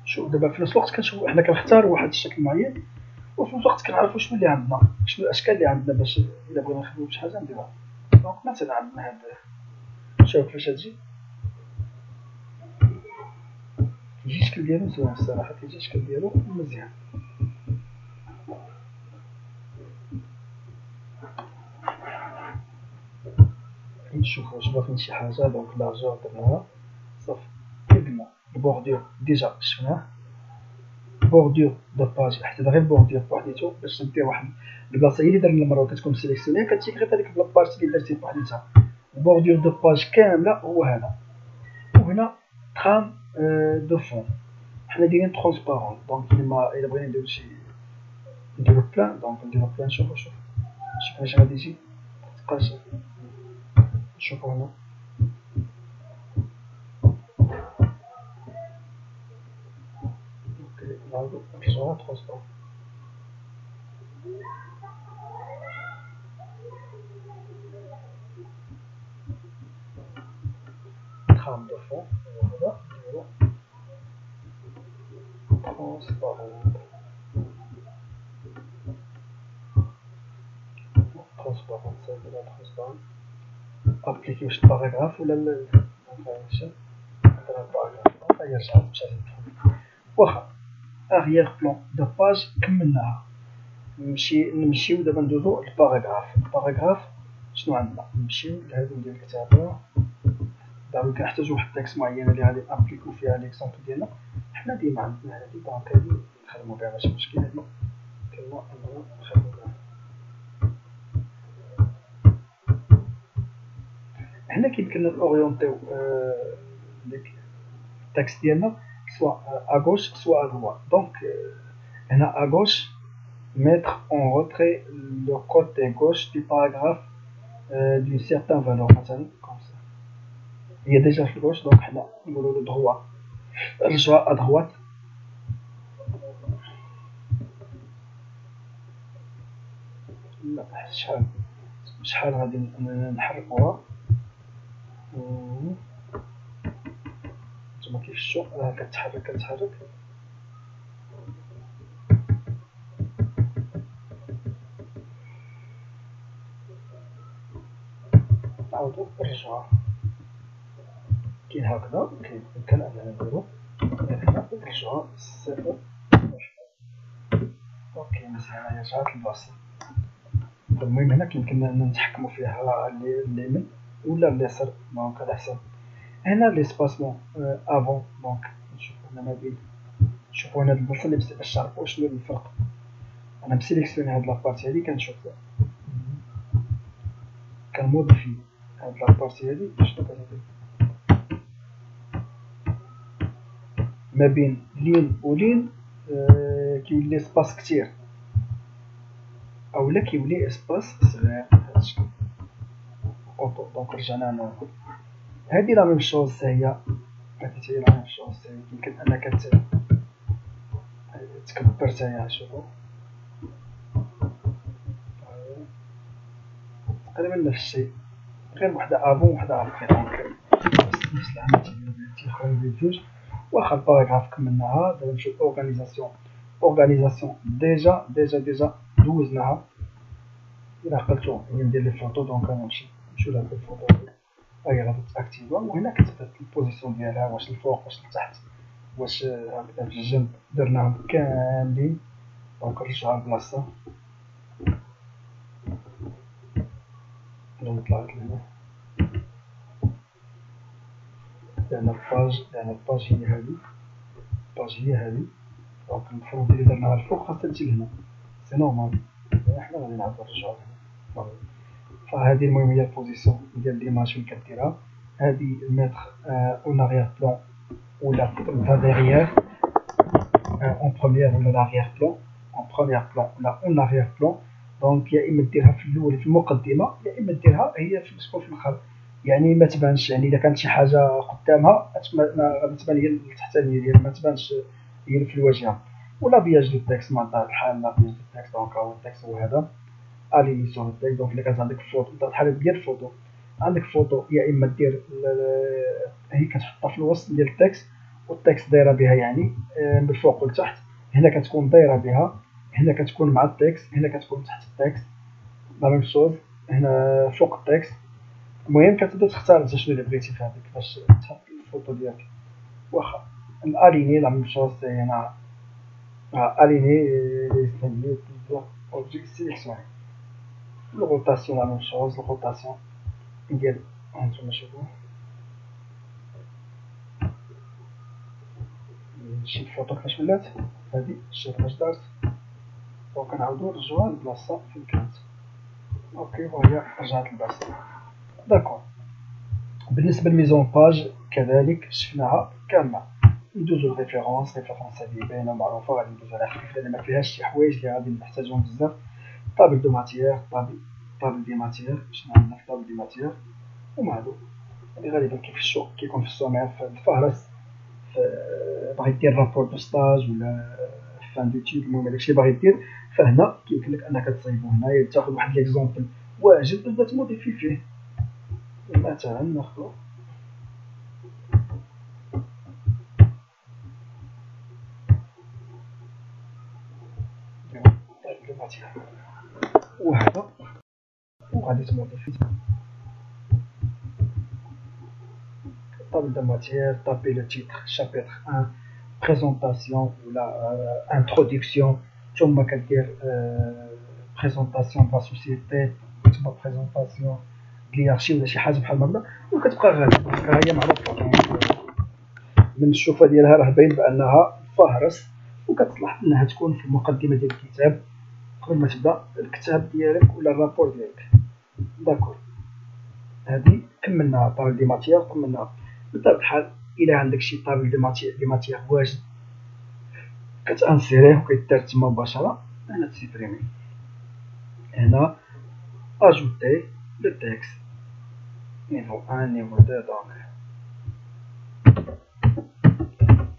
شوف دابا في نفس الوقت كنشوفو حنا كنختارو واحد الشكل معين وفي نفس الوقت كنعرفو شنو اللي عندنا، شنو الاشكال اللي عندنا باش الا بغينا نخدمو بشي حاجه نديروها. دونك مثلا عندنا هاد. شوف كيفاش تجي كيجي الشكل ديالو زوين الصراحه. كيجي الشكل ديالو مزيان. نشوفو واش باغيين شي حاجه. دونك لارجور درناها صافي. قلنا البوردور ديجا شفناه. بوردور دو باج حتى غير بوردور بوحديتو باش ندير واحد البلاصه هي اللي درنا المره كتكون سيليكسيوني كتجيك غير هذيك البارتي اللي درتي بوحديتها. البوردور دو باج كامله هو هذا. وهنا ترام دو فون حنا دايرين ترونسبارون. دونك الا بغينا نديرو شي نديرو بلان. دونك نديرو بلان. شوفو كيفاش غادي يجي. متبقاش. شوفو هنا اوكي نعاودو نرجعوها ترونسبارون. خام دو فون هذا نديرو ترونسبارون صافي ترونسبارون ابليكي واش الباراغراف ولا مفاهمش هذا الباراغراف هي رجعت مشات واخا اغيير بلون دو باج كملناها نمشيو دابا ندوزو الباراغراف شنو عندنا نمشيو لهادو ديال الكتابه دابا كنحتاجو واحد التكست معينه اللي غادي نابليكو فيها ليكزومبل ديالنا حنا ديما عندنا هادي دونك هادي نخدمو بها ماشي مشكل هادي كلمه اننا نخدمو بها حنا كيمكننا نورينتيو ديك التكست ديالنا سوا اغوش سوا ادروات دونك هنا اغوش mettre en retrait le côté gauche du paragraphe d'une certaine valeur مثلا comme ça il y a déjà في gauche donc حنا نقولوا له droit رجع à droite لا شحال غادي نحركوها نتوما كيف شفتوا راه كتحرك نعاودو نرجعوها كاين هكذا يمكن اننا نديرو هكذا نرجعوها للصفر اوكي مزيان هي رجعت للبلاصه المهم هنا كيمكننا نتحكمو فيها اليمين ولا اليسار دونك على حسب هنا ليسباسمون افون دونك نشوفو هنا ما بين نشوفو هنا البلاصه اللي باش تعرفو شنو الفرق انا مسيليكسيوني هاد لابارتي هادي كنشوف كنموديفي هاد لابارتي هادي شنو كتعطي ما بين لين ولين كيولي سباس كتير اولا كيولي اسباس صغير بهذا الشكل اوطو دونك رجعنا نورمال هادي لا ميم شوز هي هادي لا ميم شوز هي يمكن انك تكبر تاهي شوفو تقريبا نفس الشيء غير وحده افون وحده ابخي دونك نفس العمل تيخرج بجوج واخا الباراغراف كملناها دابا نمشيو اورغانيزاسيون ديجا دوزناها الى عقلتو هي ندير لي فوطو دونك نمشيو لهاد الفوطو هي غادي تاكتيفا وهنا كتبدا البوزيسيون ديالها واش الفوق واش لتحت واش هكذا في الجنب درناهم كاملين دونك نرجعو لبلاصتها طلعت لهنا لأن الباج هي هادي دونك المفروض إلا درناها الفوق خاصها تجي لهنا سي نورمال حنا غادي نعاودو نرجعو لهنا فهادي المهم هي البوزيسيون ديال ليماج فين كديرها هادي الميتر اون اريير بلون ولا فا ديغيير اون بروميير ولا لاريير بلون اون بروميير بلون ولا اون اريير بلون دونك يا اما ديرها في الاول في المقدمه يا اما ديرها هي في الاخر يعني ما تبانش يعني اذا كانت شي حاجه قدامها غادي تبان هي التحتانيه ديالها ما تبانش هي في الواجهه ولا بياج دو تكست مع طبيعه الحال لا بياج دو تكست دونك هو التكست هو هذا اليني سور التكست دونك الا كانت عندك فوطو بحال ديال الفوطو عندك فوطو يا اما دير هي كتحطها في الوسط ديال التكست والتكست دايره بها يعني من الفوق لتحت هنا كتكون دايره بها هنا كتكون مع التكست هنا كتكون تحت التكست لا ميم شوز هنا فوق التكست المهم كتبدا تختار انت شنو اللي بغيتي في هذيك باش تحط الفوطو ديالك واخا الاليني لا ميم شوز هنا اليني لي اوبجيكت سيليكسيون الروتاسيون لا ميم شوز الروتاسيون ديال هانتوما شوفو شي الفوطو كيفاش ولات هادي شوف واش دارت دونك كنعاودو نرجعوها للبلاصه فين كانت اوكي وهي رجعت للبلاصه داكور بالنسبه لميزون باج كذلك شفناها كامله ندوزو الريفيرونس هذه باينه معروفه غادي ندوزو عليها خفيف لان ما فيهاش شي حوايج اللي غادي نحتاجوهم بزاف طابل دو ماتيير طابل دي ماتيير شنو عندنا في طابل دي ماتيير هما هادو اللي غالبا كيفشو كيكون في السومير في الفهرس باغي دير رابور دو ستاج ولا فان دوتيد المهم داكشي باغي دير فهنا كيمكن لك انك تصايبو هنايا تاخذ واحد ليكزومبل واجد تبدا تموديفي فيه مثلا ناخذ ماتيير وهذا، وغادي تموديفي طابل دو ماتيير. طابي لو تيتر شابيتر 1 بريزونطاسيون ولا انتروداكسيون، ثم كدير بريزونطاسيون د لا سوسيتي، ثم بريزونطاسيون ليارشي ولا شي حاجه بحال هكذا، وكتبقى غادي. راه هي معروفه من الشوفه ديالها، راه باين بانها فهرس، وكتصلح انها تكون في المقدمه ديال الكتاب قبل ما تبدا الكتاب ديالك ولا الرابور ديالك. داكور، هذه كملنا طابل دي ماتيير كملنا. بطبيعه الحال الا عندك شي طابل دي ماتيير واجد كتانسيريه وكيدار تما مباشره، هنا تسيبريمي، هنا اجوتي لو تكست نيفو 1 نيفو 2. دونك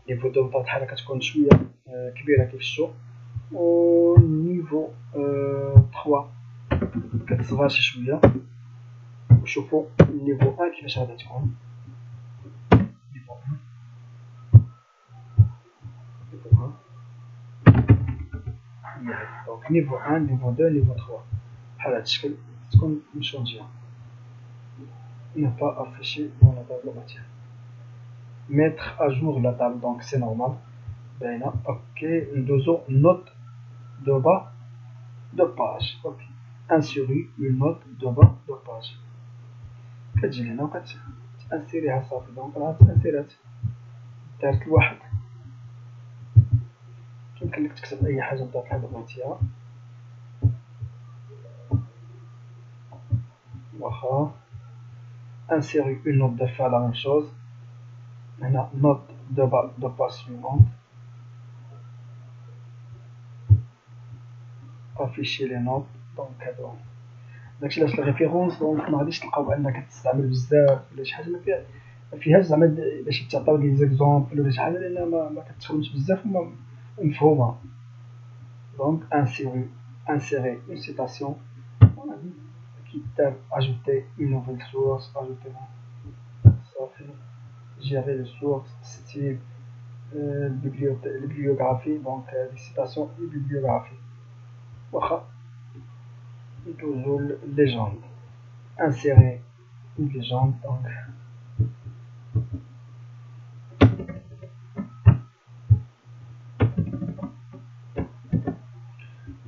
نيفو 2 بطبيعه الحال كتكون شويه كبيره كيف الشو، و نيفو 3 كتصغر شي شويه. وشوفوا نيفو 1 كيفاش غادي تكون. نيفو 1 هي هذه. دونك نيفو 1 نيفو 2 نيفو 3 بحال هذا الشكل تكون مشونجيه. ne pas afficher dans la table matière. Mettre à jour la table, donc c'est normal. Ben là, ok, ندوزو note de bas de page. Ok, insérer une note de bas de page. كتجي لهنا وكتانسيريها صافي. دونك راه تانسيرات، دارت الواحد. يمكن لك تكتب اي حاجه بطبيعه الحال بغيتيها، واخا insérer une note de fin, la même chose. Maintenant, note de bas de page suivante. Afficher les notes. دونك هادو داكشي علاش الريفيرونس دونك ما غاديش تلقاو انك تستعمل بزاف ولا شي حاجه، ما فيهاش زعما باش تعطيو لي زيكزومبل ولا شي حاجه، لان ما كتخدمش بزاف وما مفهومه. دونك insérer une citation qui t'a ajouter une nouvelle source, ajouter صافي. gérer les sources, style bibliographie. Donc les citations et bibliographie. واخا ندوزو légende. insérer une légende. Donc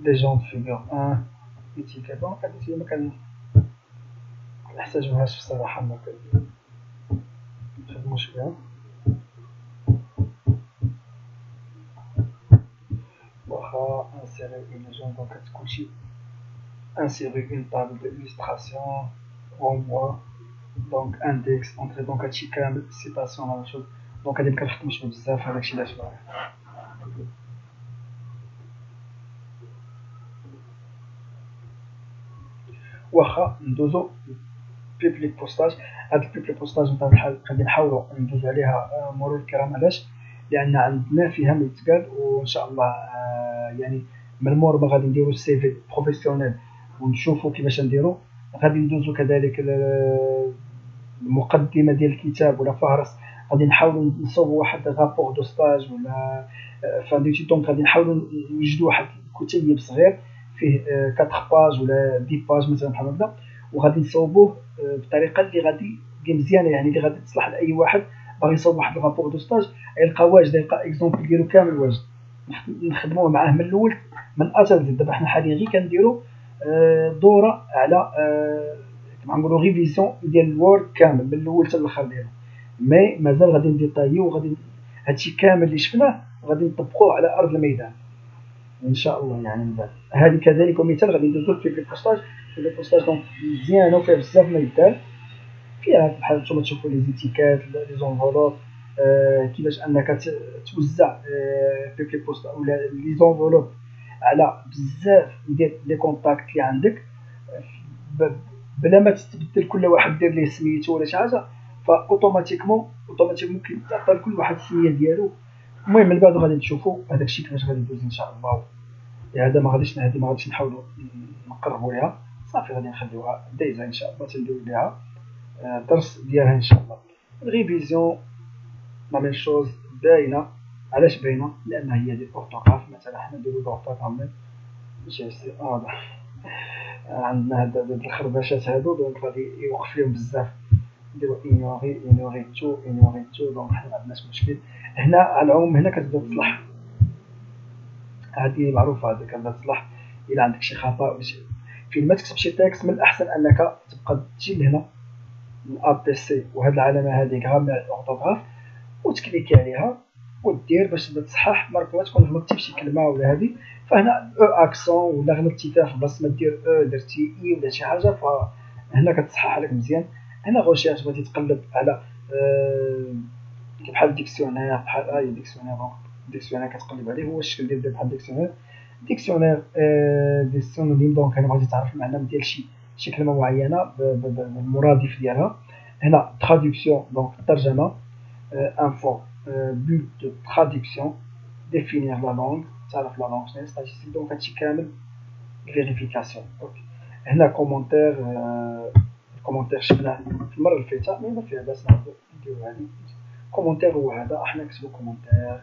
légende figure 1 étiquette. دونك هادشي ما كنحتاجوهاش بصراحه، ما كنخدموش بها. واخا insérer une légende. دونك كتكون شي insérer une table d'illustration, renvoi. دونك index entrée. دونك هادشي كامل citation لا شوز. دونك هادي مكنخدموش بزاف، هداكشي علاش واخا ندوزو بيبليك بوستاج. هاد البيبليك بوستاج بطبيعة الحال غادي نحاولو ندوزو عليها مرور الكرام. علاش؟ لان عندنا فيها ما يتقال، وان شاء الله يعني من مور ما غادي نديرو السي في بروفيسيونيل ونشوفو كيفاش نديرو، غادي ندوزو كذلك المقدمه ديال الكتاب ولا فهرس. غادي نحاولو نصوبو واحد رابور دو ستاج ولا فان ديتيد. دونك غادي نحاولو نوجدو واحد كتيب صغير فيه 4 باج ولا 10 باج مثلا بحال هكذا، وغادي نصوبوه بطريقه اللي غادي مزيانه، يعني اللي غادي تصلح لاي واحد باغي يصوب واحد الرابور دو ستاج يلقى واجد، يلقى اكزومبل ديالو كامل واجد، نخدموه معاه من الاول من ا حتى زد. دابا حنا حاليا غير كنديرو دوره على كما نقولوا ريفيزيون ديال الوورد كامل من الاول حتى الاخر ديالو، مي مازال غادي نديطايو، وغادي هادشي كامل اللي شفناه غادي نطبقوه على ارض الميدان ان شاء الله. يعني من بعد هذه كذلك ومثال غادي ندوزو في البوستاج. البوستاج دونك مزيانه وفيها بزاف ما يدار، فيها بحال نتوما تشوفوا لي زيتيكات لي زونفولوب، كيفاش انك توزع بيبلي بوست ولا لي زونفولوب على بزاف ديال لي كونتاكت اللي عندك، بلا ما تبدل كل واحد دير ليه سميتو ولا شي حاجه، فاوتوماتيكمون تعطي لكل واحد السميه ديالو. المهم من بعد غادي نشوفوا هذاك الشيء كيفاش غادي يدوز ان شاء الله. هذا ما غاديش نحاولوا نقربوا ليها، صافي غادي نخليوها دايزه ان شاء الله تندوي ليها الدرس ديالها ان شاء الله. الريفيزيون لا ميم شوز باينه. علاش باينه؟ لان هي ديال الاورتوغراف. مثلا حنا نديرو الاورتوغراف جي سي واضح. عندنا هاد الخربشات هادو دونك غادي يوقف ليهم بزاف. نديرو انيغي تو دونك حنا معندناش مشكل. هنا على العموم هنا كتبدا تصلح، هذه معروفه، هذه كتبدا تصلح الا عندك شي خطا ولا شي فين ما تكتب شي تكست. من الاحسن انك تبقى تجي لهنا ا بي سي وهاد العلامه هذه غامير اورتوغراف وتكليكي عليها ودير باش تبدا تصحح. ربما تكون غلطتي في شي كلمه ولا هذه، فهنا او اكسون ولا غلطتي فيها في بلاصه ما دير او درتي اي ولا شي حاجه، فهنا كتصحح لك مزيان. هنا غوشيرش بغيتي تقلب على بحال ديكسيونير، بحال هاي ديكسيونير، دونك ديكسيونير كتقلب عليه هو الشكل ديال بحال ديكسيونير. ديكسيونير دي سينونيم، دونك انا بغيتي تعرف المعنى ديال شي كلمه معينه بالمرادف ديالها. هنا تراديكسيون دونك الترجمه، info but de traduction définir la langue تعرف لا لونغ شنو ستاتيستيك، دونك هادشي كامل فيريفيكاسيون. اوكي هنا كومونتير، الكومونتير شفناه في المره اللي فاتت مي ما فيها باس نعاودو نديرو هادي. كومونتير هو هذا، احنا نكتبو كومونتير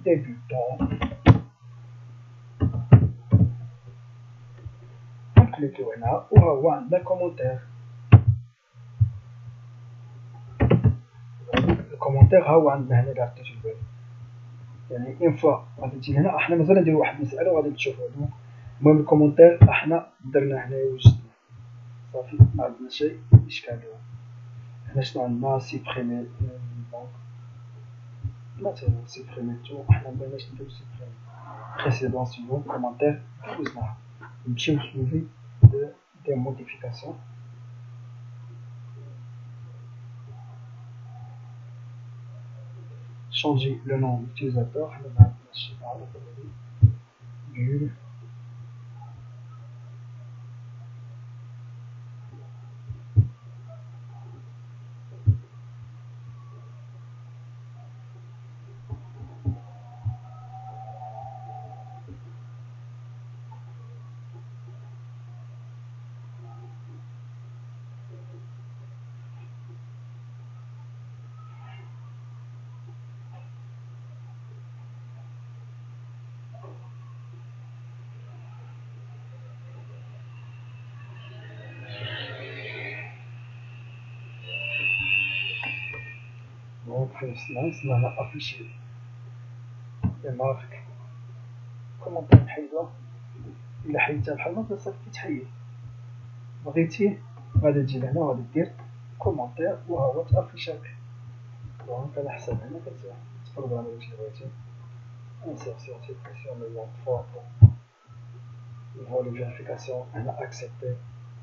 ديبيوتون، نكليكيو هنا وها هو عندنا كومونتير. الكومونتير ها هو عندنا هنا كاع عطيتو البال، يعني اون فوا غادي تجي هنا. احنا مازال نديرو واحد المساله وغادي تشوفوها. المهم الكومونتير احنا درنا هنايا وجدنا صافي، ما عندنا شي اشكال. هنا شنو عندنا سيبريمي، دونك مثلا سيبريمي تو، احنا مبغيناش نديرو سيبريمي précédent suivant commentaire دوزناها. نمشيو سوفي دي موديفيكاسيون. changer le nom d'utilisateur، حنا ما عندناش معروف هذه بول. دونك وصلنا هنا افيشي لي مارك. كومونتير نحيدوه، الا حيدتها بحال هكا صافي كيتحيد. بغيتي غادي تجي لهنا وغادي دير كومونتير وها هو تافيشا لك. دونك على حساب هنا كتبروغرامي واش بغيتي. insertion suppression de la photo niveau de vérification هنا accepter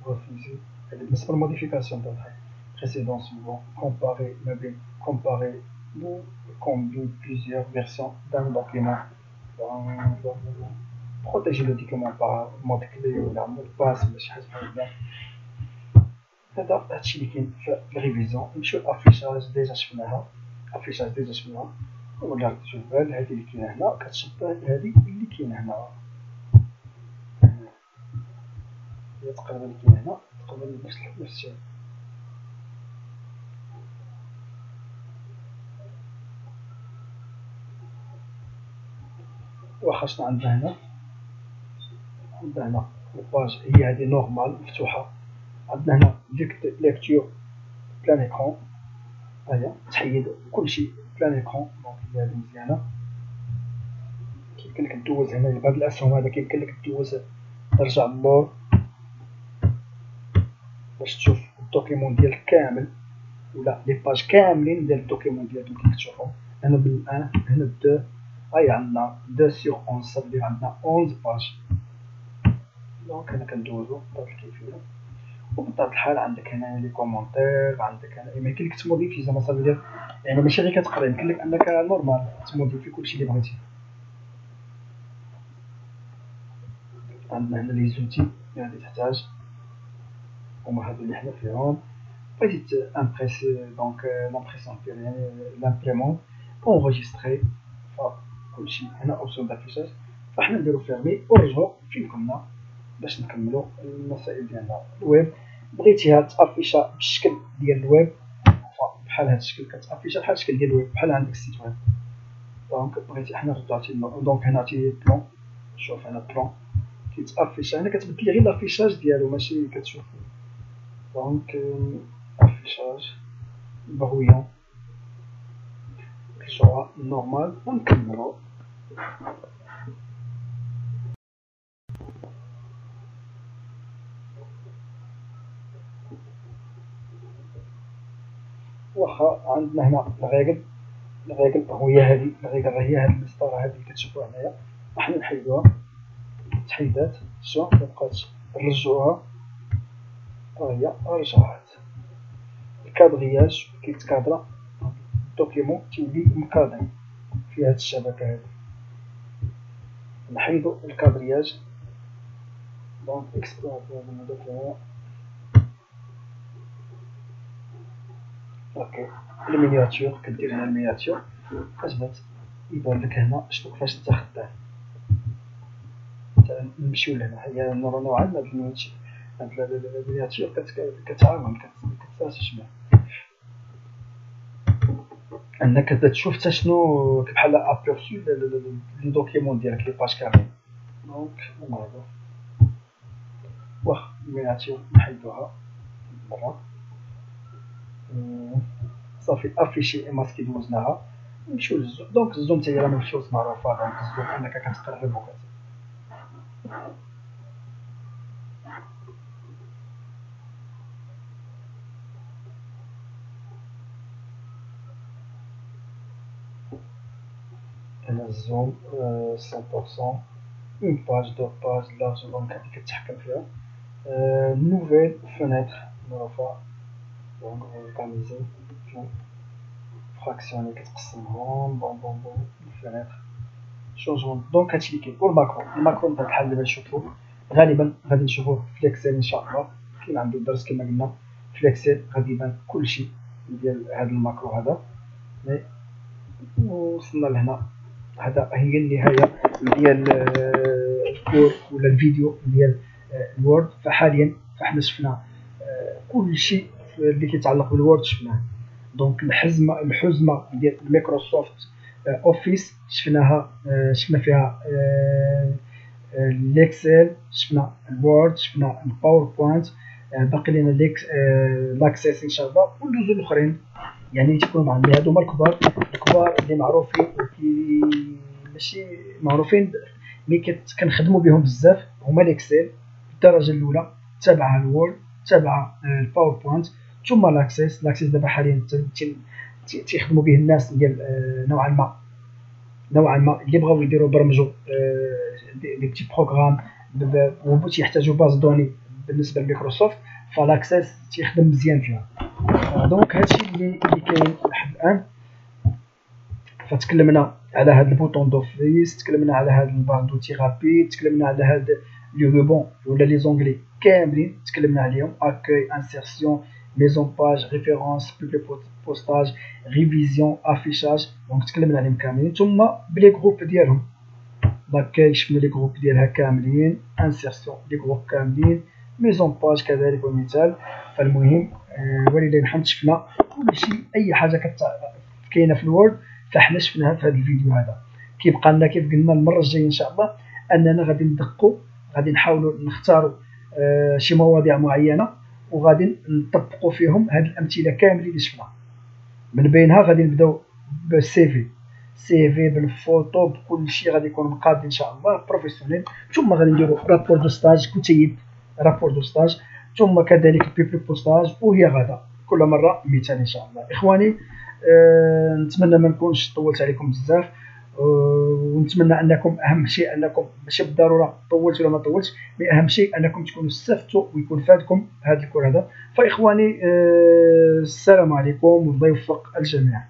refuser. هذه بالنسبه للموديفيكاسيون تاع الحاجه. précédent suivant comparer mobile comparer ou combine plusieurs versions d'un document. protéger le document par mode clé ولا mot de passe ولا شي حاجه بحال هكا. هذا هادشي اللي كاين في الريفيزيون. نمشيو لافيشاج، ديجا شفناها افيشاج ديجا شفناها ولا عطيتو البال. هذه اللي كاينه هنا كتشبه هذه اللي كاينه هنا، هي تقريبا اللي كاينه هنا تقريبا نفس الشيء. واخا شنو عندنا هنا، عندنا هنا الباج هي هذه نورمال مفتوحه. عندنا هنا ليكتور بلان ايكرون، هيا تحيد كلشي بلان ايكرون. دونك هي هذه مزيانه. كيمكن لك دوز هنا بهاد الاسهم هذا، كيمكن لك دوز ترجع للور باش تشوف الدوكيمون ديالك كامل ولا لي باج كاملين ديال الدوكيمون ديالك يمكن تشوفهم. هنا بالان هنا دو، هاي عندنا 2 sur 11 صافي عندنا 11 باج. دونك هنا كندوزو بهاد الكيفيه. وبطبيعة الحال عندك هنا لي كومونتير، عندك هنا يمكن لك تموديفي زعما صافي يعني ماشي غير كتقرا، يمكن لك انك نورمال تموديفي كلشي اللي بغيتي. عندنا هنا لي زوتي اللي غادي تحتاج هما هادو اللي حنا فيهم. بغيتي امبريسي دونك لامبريسيون ديال يعني لامبريمون اونغيستري، فكلشي هنا اوبسيون دافيشاج. فحنا نديرو فيرمي ونرجعو فين كنا باش نكملو المسائل ديالنا. المهم بغيتيها تافيشا بالشكل ديال الويب بحال هذا الشكل، كتافيشا بحال الشكل ديال الويب بحال عندك السيت ويب. دونك بغيتي حنا رجعتي دونك هنا تي بلون، شوف هنا بلون كيتافيشا هنا، كتبدل غير لافيشاج ديالو ماشي كتشوف. دونك افيشاج برويون نرجعوها نورمال ونكملو. واخا عندنا هنا الغيكل، هي هذه الغيكل، هي هذه المسطره هذه اللي كتشوفوها هنايا، راح نحيدوها تحيدات. شو مبقاتش نرجعوها، هي رجعات. الكادغياج كيتكادرا الدوكيمون تيولي مكادري في هذه الشبكه هذه. نحيدو الكادرياج. دونك اكسبورت من دوكيمون. اوكي المينياتور، كدير هنا المينياتور كتبات يبان لك هنا شنو كيفاش انت خدام. نمشيو لهنا، هي نوعا ما هاد المينياتور كتعاون كتساعدش معاه انك تشوف حتى شنو بحال ابيرسو لي دوكيمون ديالك لي باج كاملين. دونك نعرضو واخا المينياتور نحيدوها برا. صافي افيشي ماسكي دوزناها. نمشيو للزوم. دونك الزوم حتى هي راه ماشي معروفه. دونك الزوم انك كتقرب هنا الزوم 100%. اون باج دو باج لارج، دونك هادي كتحكم فيها. نوفيل فونيتر معروفه، دونك اورغانيزي فراكسيوني كتقسمهم. بون بون بون فونيتر شونجمون. دونك هادشي اللي كاين. والماكرو، الماكرو بطبيعة الحال دابا نشوفوه غالبا غادي نشوفوه في الاكسل ان شاء الله. كاين عنده درس كما قلنا في الاكسل غادي يبان كلشي ديال هذا الماكرو هذا. وصلنا لهنا، هذا هي النهايه ديال الكور ولا الفيديو ديال الوورد. فحاليا فاحنا شفنا كلشي اللي كيتعلق بالوورد شفناه. دونك الحزمه ديال مايكروسوفت اوفيس شفناها، شفنا فيها الاكسل، شفنا الوورد، شفنا الباوربوينت، باقي لنا لاكسيس ان شاء الله والدوزو الاخرين يعني تكونوا معنا. هادو هما الكبار اللي معروفين ماشي معروفين مي كنخدموا بهم بزاف، هما الاكسل الدرجه الاولى، تابعها الوورد، تابعها الباوربوينت، ثم لاكسيس دابا حاليا تيخدموا به الناس ديال نوعا ما اللي بغاو يديروا برمجوا دي بتي بروغرام وبغيتو يحتاجوا باز دوني بالنسبه لمايكروسوفت، فلاكسيس تيخدم مزيان فيها. دونك هادشي اللي كاين لحد الان. فتكلمنا على هذا البوطون دوفيس، تكلمنا على هذا البار دوتي رابيد، تكلمنا على هذا لي روبون ولا لي زونغلي كاملين تكلمنا عليهم. اكاي، انسيرسيون، ميزون باج، ريفيرونس، بوبليك بوستاج، ريفيزيون، افيشاج. دونك تكلمنا عليهم كاملين، ثم بلي جروب ديالهم. لاكاي شفنا لي جروب ديالها كاملين، انسيرسيون لي جروب كاملين، ميزون باج كذلك ومثال. فالمهم ولله الحمد شفنا كلشي، اي حاجه كاينه في الوورد فاحنا شفناها في هذا الفيديو هذا. كيبقى لنا كيف قلنا المره الجايه ان شاء الله اننا غادي ندقوا، غادي نحاولوا نختاروا شي مواضيع معينه وغادي نطبقوا فيهم هذه الامثله كاملين اللي شفنا. من بينها غادي نبداو بالسي في بالفوتو بكل شيء غادي يكون مقاد ان شاء الله بروفيسيونيل. ثم غادي نديروا رابور دو ستاج، كتيب رابور دو ستاج، ثم كذلك البيبلي بوستاج، وهي غدا كل مره مثال ان شاء الله. اخواني نتمنى ما نكونش طولت عليكم بزاف، ونتمنى انكم اهم شيء انكم ماشي بالضروره طولت ولا ما طولتش، مي اهم شيء انكم تكونوا استفدتوا ويكون فادكم هذا الكور هذا. فاخواني السلام عليكم والله يوفق الجميع.